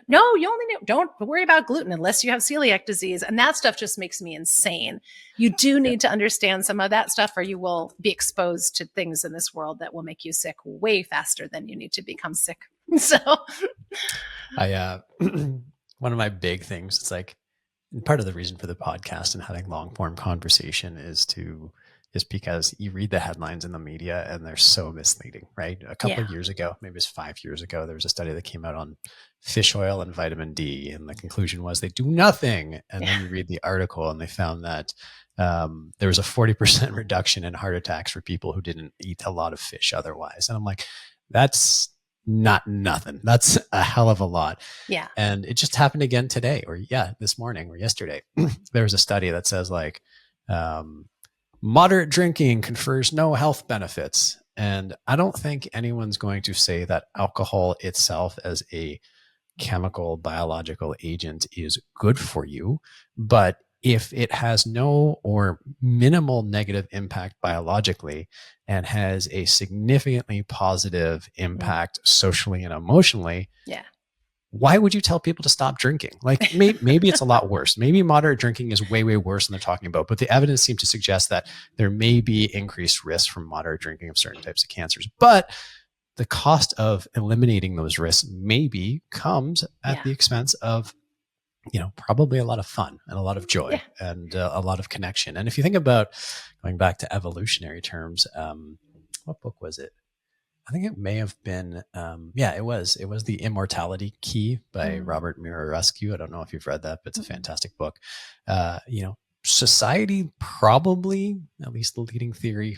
No, you only don't worry about gluten unless you have celiac disease. And that stuff just makes me insane. You do need to understand some of that stuff or you will be exposed to things in this world that will make you sick way faster than you need to become sick So one of my big things, it's like, part of the reason for the podcast and having long form conversation is because you read the headlines in the media and they're so misleading, right? A couple of years ago, maybe it was 5 years ago, there was a study that came out on fish oil and vitamin D, and the conclusion was they do nothing. And then you read the article and they found that there was a 40% reduction in heart attacks for people who didn't eat a lot of fish otherwise. And I'm like, that's not nothing. That's a hell of a lot. Yeah. And it just happened again today, or this morning or yesterday. There was a study that says like, moderate drinking confers no health benefits. And I don't think anyone's going to say that alcohol itself as a chemical biological agent is good for you. But if it has no or minimal negative impact biologically and has a significantly positive impact socially and emotionally, why would you tell people to stop drinking? Like maybe it's a lot worse. Maybe moderate drinking is way, way worse than they're talking about. But the evidence seems to suggest that there may be increased risk from moderate drinking of certain types of cancers. But the cost of eliminating those risks maybe comes at the expense of, probably a lot of fun and a lot of joy and a lot of connection. And if you think about going back to evolutionary terms, what book was it? I think it may have been, it was The Immortality Key by Robert Mirarescu. I don't know if you've read that, but it's a fantastic book. Society probably, at least the leading theory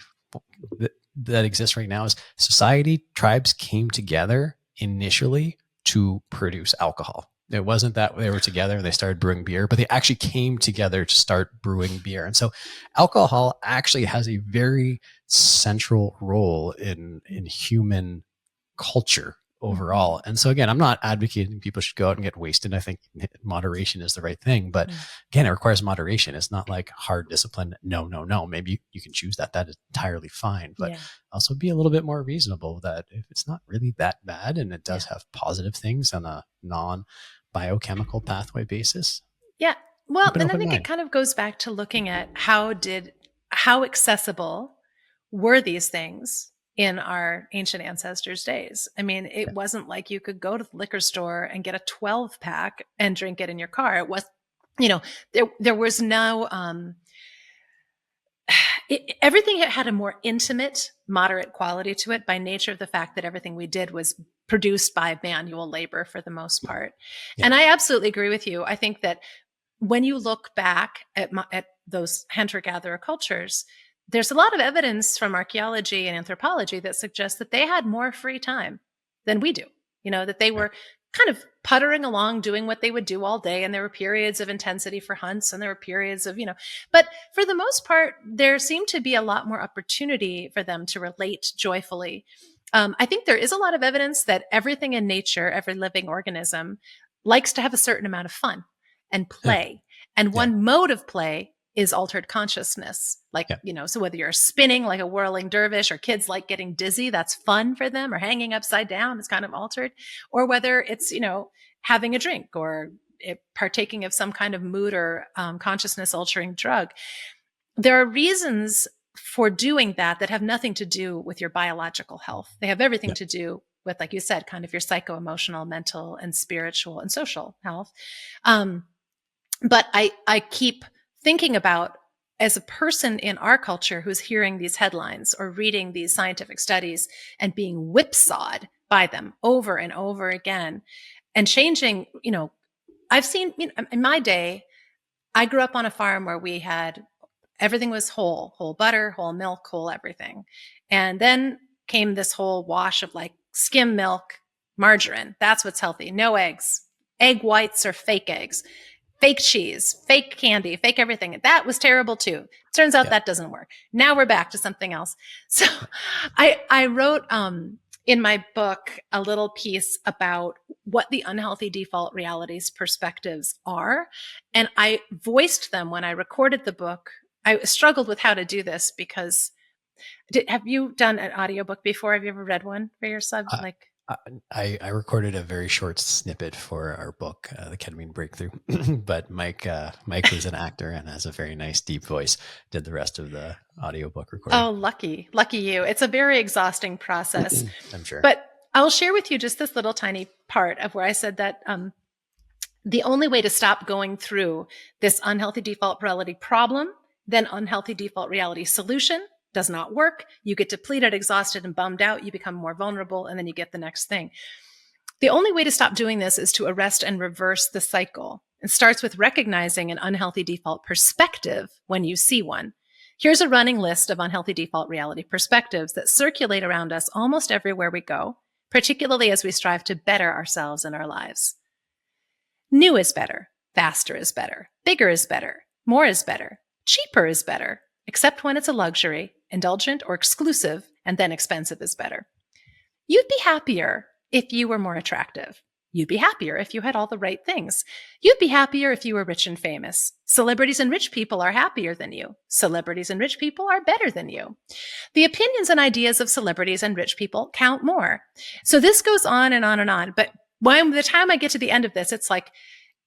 that exists right now is society, tribes came together initially to produce alcohol. It wasn't that they were together and they started brewing beer, but they actually came together to start brewing beer. And so alcohol actually has a very central role in human culture overall. And so again, I'm not advocating people should go out and get wasted. I think moderation is the right thing, but again, it requires moderation. It's not like hard discipline. No. Maybe you can choose that. That is entirely fine, but also be a little bit more reasonable that if it's not really that bad and it does have positive things on a non-biochemical pathway basis. Yeah. Well, then I think it kind of goes back to looking at how accessible were these things in our ancient ancestors' days. I mean, it wasn't like you could go to the liquor store and get a 12 pack and drink it in your car. It was, there was no, everything had a more intimate, moderate quality to it by nature of the fact that everything we did was produced by manual labor for the most part. Yeah. And I absolutely agree with you. I think that when you look back at those hunter-gatherer cultures, there's a lot of evidence from archaeology and anthropology that suggests that they had more free time than we do, that they were kind of puttering along doing what they would do all day. And there were periods of intensity for hunts and there were periods of, but for the most part, there seemed to be a lot more opportunity for them to relate joyfully. I think there is a lot of evidence that everything in nature, every living organism likes to have a certain amount of fun and play. And one mode of play is altered consciousness. So whether you're spinning like a whirling dervish or kids like getting dizzy, that's fun for them, or hanging upside down is kind of altered, or whether it's, having a drink or partaking of some kind of mood or consciousness altering drug. There are reasons for doing that have nothing to do with your biological health. They have everything to do with, like you said, kind of your psycho-emotional, mental and spiritual and social health. But I keep thinking about, as a person in our culture who's hearing these headlines or reading these scientific studies and being whipsawed by them over and over again and changing, I've seen, in my day, I grew up on a farm where we had, everything was whole butter, whole milk, whole everything. And then came this whole wash of like skim milk, margarine. That's what's healthy. No eggs. Egg whites are fake eggs. Fake cheese, fake candy, fake everything. That was terrible too. Turns out that doesn't work. Now we're back to something else. So I wrote in my book a little piece about what the unhealthy default realities perspectives are. And I voiced them when I recorded the book. I struggled with how to do this because have you done an audiobook before? Have you ever read one for yourself? I recorded a very short snippet for our book, The Ketamine Breakthrough, but Mike was an actor and has a very nice deep voice, did the rest of the audiobook recording. Oh, lucky you. It's a very exhausting process. I'm sure. But I'll share with you just this little tiny part of where I said that the only way to stop going through this unhealthy default reality problem, then unhealthy default reality solution, does not work. You get depleted, exhausted, and bummed out. You become more vulnerable, and then you get the next thing. The only way to stop doing this is to arrest and reverse the cycle. It starts with recognizing an unhealthy default perspective when you see one. Here's a running list of unhealthy default reality perspectives that circulate around us almost everywhere we go, particularly as we strive to better ourselves and our lives. New is better. Faster is better. Bigger is better. More is better. Cheaper is better, except when it's a luxury, indulgent, or exclusive, and then expensive is better. You'd be happier if you were more attractive. You'd be happier if you had all the right things. You'd be happier if you were rich and famous. Celebrities and rich people are happier than you. Celebrities and rich people are better than you. The opinions and ideas of celebrities and rich people count more. So this goes on and on and on. But by the time I get to the end of this, it's like,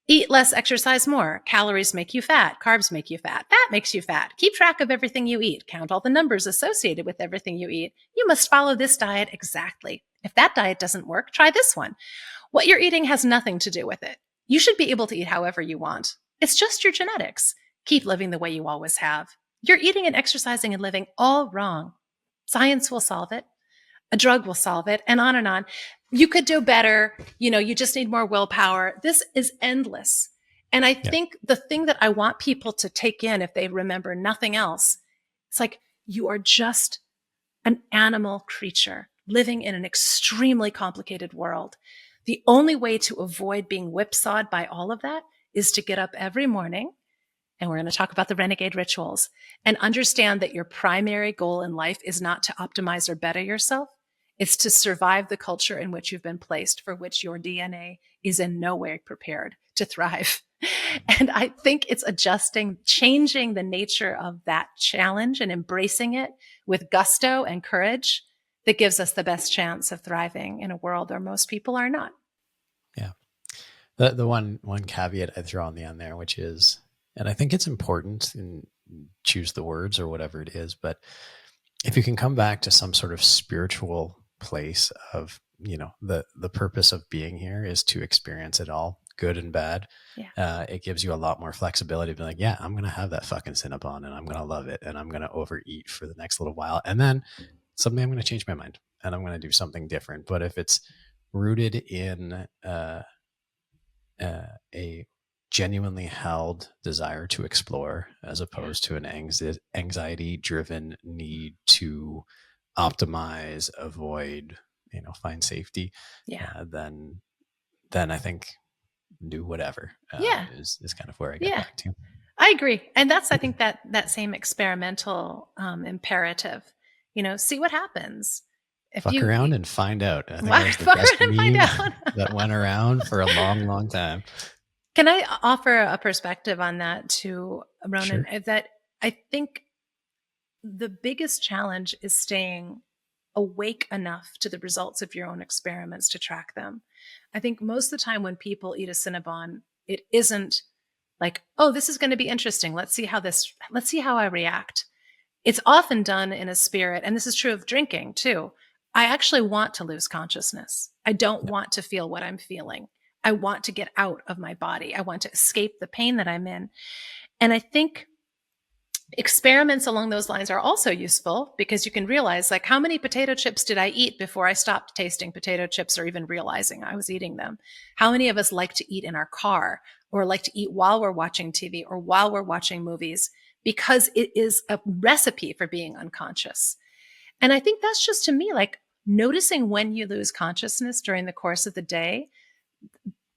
eat less, exercise more. Calories make you fat. Carbs make you fat. Fat makes you fat. Keep track of everything you eat. Count all the numbers associated with everything you eat. You must follow this diet exactly. If that diet doesn't work, try this one. What you're eating has nothing to do with it. You should be able to eat however you want. It's just your genetics. Keep living the way you always have. You're eating and exercising and living all wrong. Science will solve it. A drug will solve it, and on and on. You could do better. You just need more willpower. This is endless. And I think the thing that I want people to take in, if they remember nothing else, it's like you are just an animal creature living in an extremely complicated world. The only way to avoid being whipsawed by all of that is to get up every morning, and we're going to talk about the renegade rituals, and understand that your primary goal in life is not to optimize or better yourself. It's to survive the culture in which you've been placed, for which your DNA is in no way prepared to thrive. And I think it's changing the nature of that challenge and embracing it with gusto and courage that gives us the best chance of thriving in a world where most people are not. Yeah. The one caveat I throw on the end there, which is, and I think it's important, and choose the words or whatever it is, but if you can come back to some sort of spiritual place of, the purpose of being here is to experience it all, good and bad. Yeah. It gives you a lot more flexibility to be like, yeah, I'm going to have that fucking Cinnabon and I'm going to love it. And I'm going to overeat for the next little while. And then someday I'm going to change my mind and I'm going to do something different. But if it's rooted in a genuinely held desire to explore, as opposed to an anxiety driven need to optimize, avoid, find safety, then I think do whatever is kind of where I get back to. I agree. And that's, I think, that same experimental imperative, see what happens. Fuck around and find out. I think that was the best meme that went around for a long, long time. Can I offer a perspective on that too, Ronan? Sure. That I think the biggest challenge is staying awake enough to the results of your own experiments to track them. I think most of the time when people eat a Cinnabon, it isn't like, oh, this is going to be interesting. Let's see how I react. It's often done in a spirit, and this is true of drinking too. I actually want to lose consciousness. I don't want to feel what I'm feeling. I want to get out of my body. I want to escape the pain that I'm in. And I think experiments along those lines are also useful because you can realize, like, how many potato chips did I eat before I stopped tasting potato chips or even realizing I was eating them? How many of us like to eat in our car or like to eat while we're watching TV or while we're watching movies because it is a recipe for being unconscious? And I think that's just, to me, like noticing when you lose consciousness during the course of the day.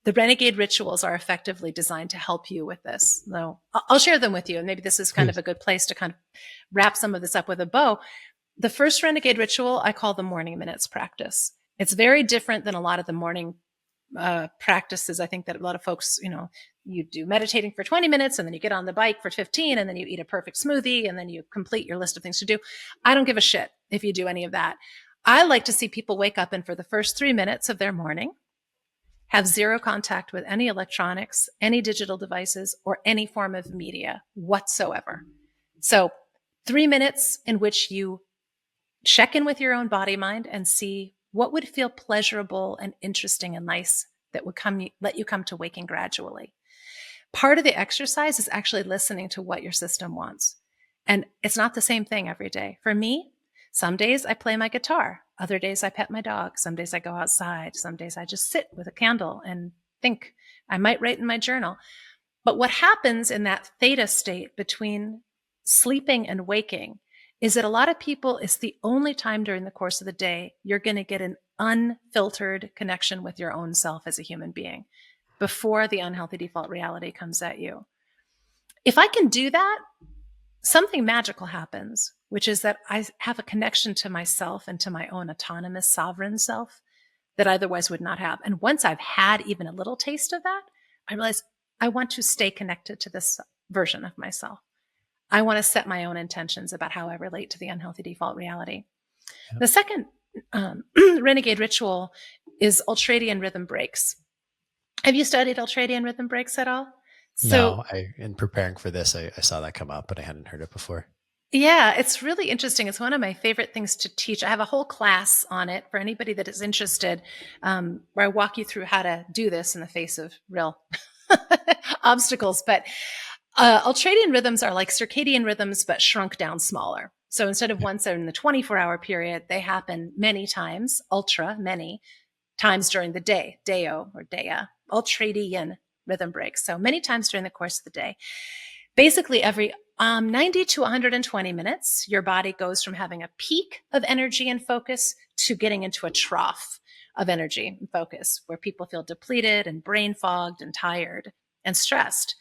The renegade rituals are effectively designed to help you with this. So I'll share them with you. And maybe this is kind of a good place to kind of wrap some of this up with a bow. The first renegade ritual I call the morning minutes practice. It's very different than a lot of the morning practices. I think that a lot of folks, you do meditating for 20 minutes and then you get on the bike for 15 and then you eat a perfect smoothie and then you complete your list of things to do. I don't give a shit if you do any of that. I like to see people wake up and for the first 3 minutes of their morning, have zero contact with any electronics, any digital devices, or any form of media whatsoever. So 3 minutes in which you check in with your own body mind and see what would feel pleasurable and interesting and nice that would let you come to waking gradually. Part of the exercise is actually listening to what your system wants. And it's not the same thing every day. For me, some days I play my guitar. Other days I pet my dog. Some days I go outside. Some days I just sit with a candle and think. I might write in my journal. But what happens in that theta state between sleeping and waking is that a lot of people, it's the only time during the course of the day you're going to get an unfiltered connection with your own self as a human being before the unhealthy default reality comes at you. If I can do that, something magical happens, which is that I have a connection to myself and to my own autonomous sovereign self that I otherwise would not have. And once I've had even a little taste of that, I realize I want to stay connected to this version of myself. I want to set my own intentions about how I relate to the unhealthy default reality. Yep. The second renegade ritual is ultradian rhythm breaks. Have you studied ultradian rhythm breaks at all? No, in preparing for this, I saw that come up, but I hadn't heard it before. Yeah, it's really interesting. It's one of my favorite things to teach. I have a whole class on it for anybody that is interested, where I walk you through how to do this in the face of real obstacles. But ultradian rhythms are like circadian rhythms, but shrunk down smaller. So instead of once in the 24-hour period, they happen many times, many times during the day, deo or dea, ultradian rhythm breaks. So many times during the course of the day. Basically, every 90 to 120 minutes, your body goes from having a peak of energy and focus to getting into a trough of energy and focus, where people feel depleted and brain fogged and tired and stressed.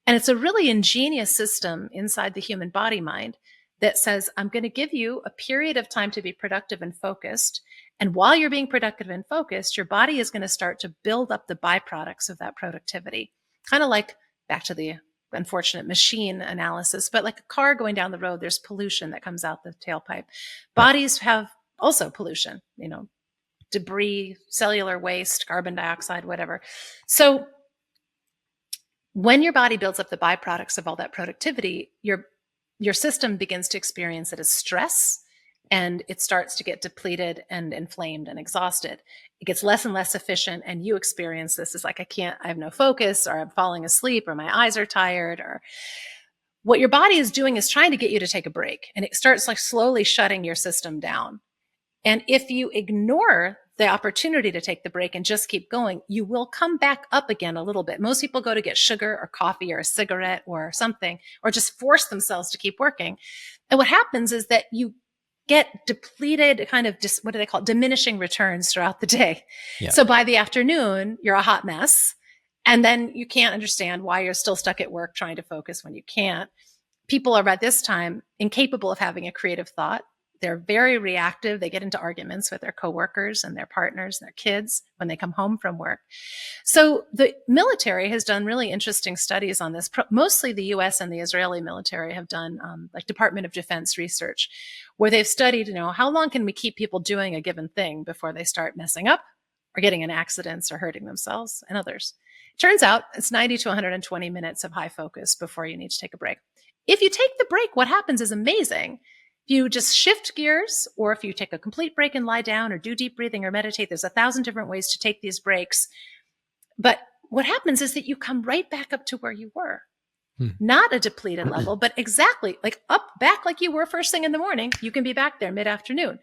And it's a really ingenious system inside the human body mind that says, I'm going to give you a period of time to be productive and focused. And while you're being productive and focused, your body is going to start to build up the byproducts of that productivity. Kind of like back to the unfortunate machine analysis, but like a car going down the road, there's pollution that comes out the tailpipe. Bodies have also pollution, debris, cellular waste, carbon dioxide, whatever. So when your body builds up the byproducts of all that productivity, your system begins to experience it as stress, and it starts to get depleted and inflamed and exhausted. It gets less and less efficient, and you experience this as like, I have no focus, or I'm falling asleep, or my eyes are tired, or what your body is doing is trying to get you to take a break, and it starts like slowly shutting your system down. And if you ignore the opportunity to take the break and just keep going, you will come back up again a little bit. Most people go to get sugar or coffee or a cigarette or something, or just force themselves to keep working. And what happens is that you get depleted, kind of what do they call it? Diminishing returns throughout the day. Yeah. So by the afternoon, you're a hot mess. And then you can't understand why you're still stuck at work trying to focus when you can't. People are at this time incapable of having a creative thought. They're very reactive. They get into arguments with their coworkers and their partners and their kids when they come home from work. So the military has done really interesting studies on this. Mostly the US and the Israeli military have done like Department of Defense research, where they've studied, how long can we keep people doing a given thing before they start messing up or getting in accidents or hurting themselves and others. It turns out it's 90 to 120 minutes of high focus before you need to take a break. If you take the break, what happens is amazing. If you just shift gears, or if you take a complete break and lie down or do deep breathing or meditate, there's 1,000 different ways to take these breaks. But what happens is that you come right back up to where you were. Not a depleted level, but exactly like back like you were first thing in the morning. You can be back there mid-afternoon.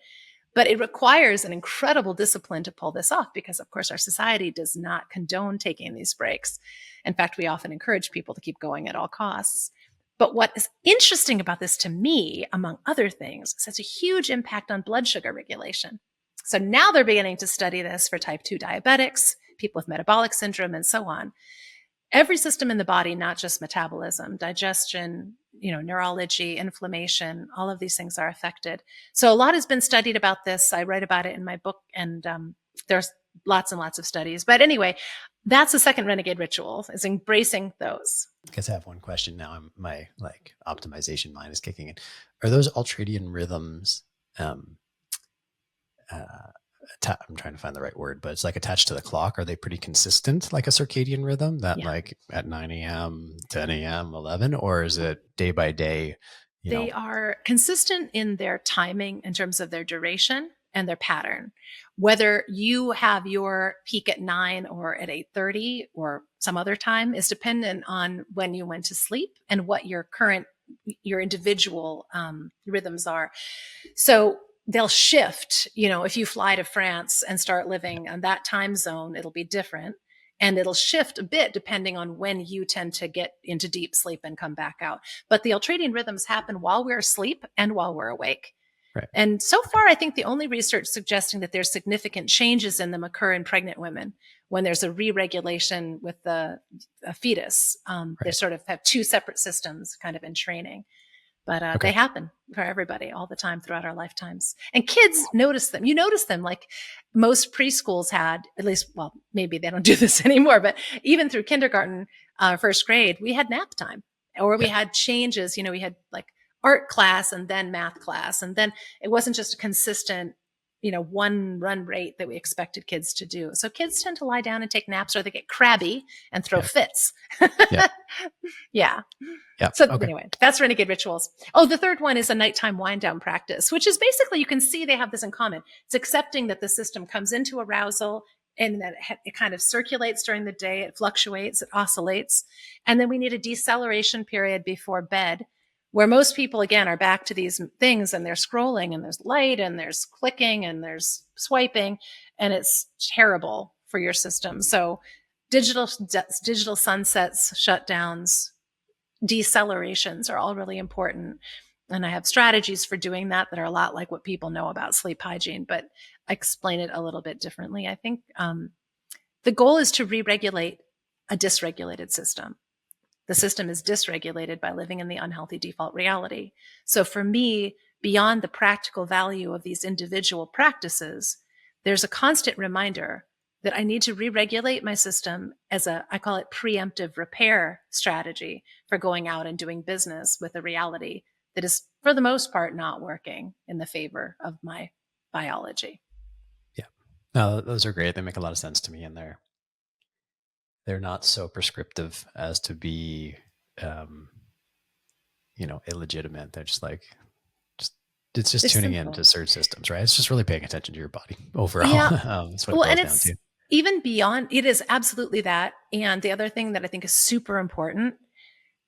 But it requires an incredible discipline to pull this off because, of course, our society does not condone taking these breaks. In fact, we often encourage people to keep going at all costs. But what is interesting about this to me, among other things, is it's a huge impact on blood sugar regulation. So now they're beginning to study this for type 2 diabetics, people with metabolic syndrome, and so on. Every system in the body, not just metabolism, digestion, neurology, inflammation, all of these things are affected. So a lot has been studied about this. I write about it in my book, and there's lots and lots of studies. But anyway, that's the second renegade ritual, is embracing those. I guess I have one question now. My optimization mind is kicking in. Are those ultradian rhythms, I'm trying to find the right word, but it's like attached to the clock. Are they pretty consistent, like a circadian rhythm that like at 9 a.m., 10 a.m., 11, or is it day by day? They are consistent in their timing in terms of their duration and their pattern. Whether you have your peak at 9 or at 8:30 or some other time is dependent on when you went to sleep and what your individual rhythms are. So they'll shift, if you fly to France and start living on that time zone, it'll be different. And it'll shift a bit depending on when you tend to get into deep sleep and come back out. But the ultradian rhythms happen while we're asleep and while we're awake. Right. And so far, I think the only research suggesting that there's significant changes in them occur in pregnant women when there's a re-regulation with the fetus. They sort of have two separate systems kind of in training. But they happen for everybody all the time throughout our lifetimes. And kids notice them. You notice them like most preschools had, at least, well, maybe they don't do this anymore, but even through kindergarten, first grade, we had nap time or we had changes. We had like art class and then math class. And then it wasn't just a consistent, one run rate that we expected kids to do. So kids tend to lie down and take naps or they get crabby and throw fits. Yeah. So anyway, that's renegade rituals. Oh, the third one is a nighttime wind down practice, which is basically, you can see they have this in common. It's accepting that the system comes into arousal and that it kind of circulates during the day. It fluctuates, it oscillates. And then we need a deceleration period before bed where most people, again, are back to these things and they're scrolling and there's light and there's clicking and there's swiping and it's terrible for your system. So digital sunsets, shutdowns, decelerations are all really important. And I have strategies for doing that are a lot like what people know about sleep hygiene, but I explain it a little bit differently. I think the goal is to re-regulate a dysregulated system. The system is dysregulated by living in the unhealthy default reality. So for me, beyond the practical value of these individual practices, there's a constant reminder that I need to re-regulate my system as I call it preemptive repair strategy for going out and doing business with a reality that is, for the most part, not working in the favor of my biology. Yeah. No, those are great. They make a lot of sense to me, and they're not so prescriptive as to be, illegitimate. They're just like, it's just tuning in to certain systems, right? It's just really paying attention to your body overall. Yeah. That's what it boils down to. Even beyond, it is absolutely that. And the other thing that I think is super important,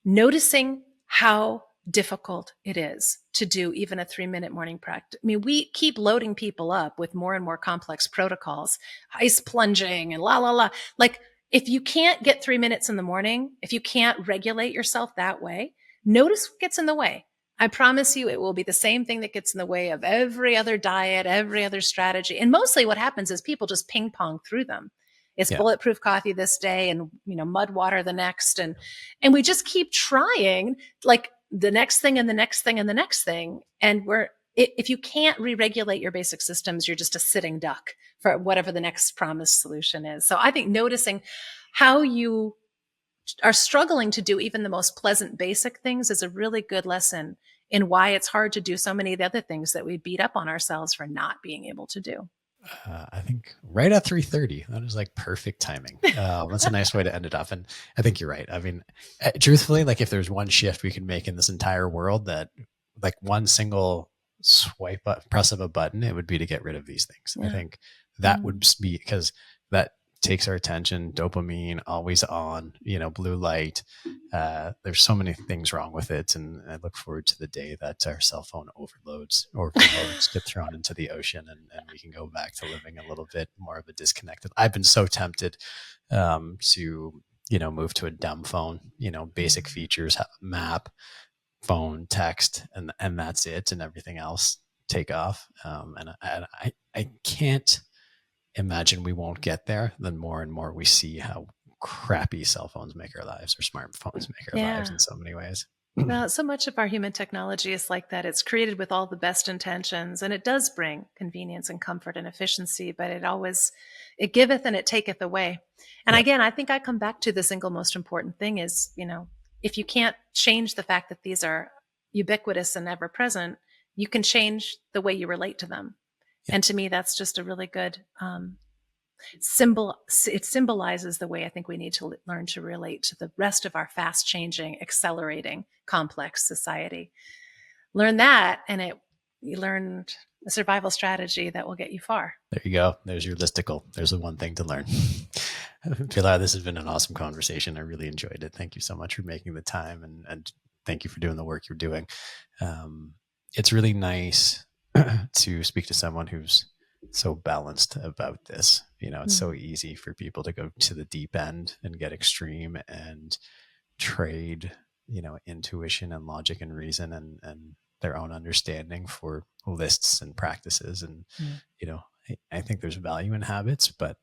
noticing how difficult it is to do even a 3-minute morning practice. I mean, we keep loading people up with more and more complex protocols, ice plunging and la, la, la. Like, if you can't get 3 minutes in the morning, if you can't regulate yourself that way, notice what gets in the way. I promise you it will be the same thing that gets in the way of every other diet, every other strategy. And mostly what happens is people just ping pong through them. It's bulletproof coffee this day and, mud water the next. And we just keep trying like the next thing and the next thing and the next thing. And if you can't re-regulate your basic systems, you're just a sitting duck for whatever the next promised solution is. So I think noticing how you are struggling to do even the most pleasant basic things is a really good lesson in why it's hard to do so many of the other things that we beat up on ourselves for not being able to do. I think right at 3:30, that is like perfect timing. That's a nice way to end it off. And I think you're right. I mean, truthfully, like if there's one shift we can make in this entire world, that like one single press of a button, it would be to get rid of these things. I think that would be, because that takes our attention, dopamine, always on, blue light. There's so many things wrong with it. And I look forward to the day that our cell phone overloads get thrown into the ocean and we can go back to living a little bit more of a disconnected. I've been so tempted to, move to a dumb phone, basic features, map, phone, text, and that's it. And everything else take off. And I can't imagine we won't get there. Then more and more we see how crappy cell phones make our lives, or smartphones make our lives in so many ways. Well, so much of our human technology is like that. It's created with all the best intentions, and it does bring convenience and comfort and efficiency, but it giveth and it taketh away. And again, I think I come back to the single most important thing is, if you can't change the fact that these are ubiquitous and ever present, you can change the way you relate to them. And to me, that's just a really good symbol. It symbolizes the way I think we need to learn to relate to the rest of our fast changing, accelerating, complex society. Learn that, and you learned a survival strategy that will get you far. There you go. There's your listicle. There's the one thing to learn. Pilar, this has been an awesome conversation. I really enjoyed it. Thank you so much for making the time, and thank you for doing the work you're doing. It's really nice to speak to someone who's so balanced about this. It's so easy for people to go to the deep end and get extreme and trade, intuition and logic and reason and their own understanding for lists and practices. And, I think there's value in habits, but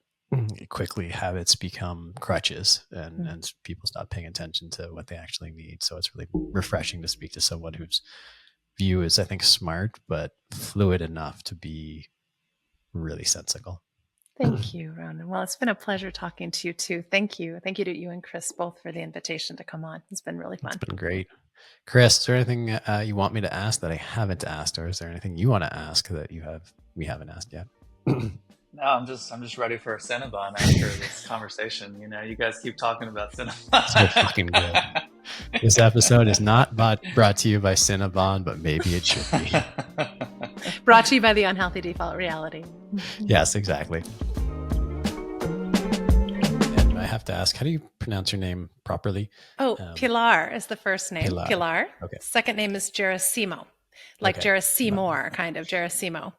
quickly habits become crutches and people stop paying attention to what they actually need. So it's really refreshing to speak to someone whose view is, I think, smart, but fluid enough to be really sensical. Thank you, Ronan. Well, it's been a pleasure talking to you too. Thank you. Thank you to you and Chris both for the invitation to come on. It's been really fun. It's been great. Chris, is there anything you want me to ask that I haven't asked, or is there anything you want to ask that we haven't asked yet? No, I'm just ready for a Cinnabon after this conversation. You guys keep talking about Cinnabon. So fucking good. This episode is not brought to you by Cinnabon, but maybe it should be. Brought to you by the Unhealthy Default Reality. Yes, exactly. And I have to ask, how do you pronounce your name properly? Pilar is the first name. Pilar. Okay. Second name is Gerasimo. Like Gerasimo, kind of Gerasimo.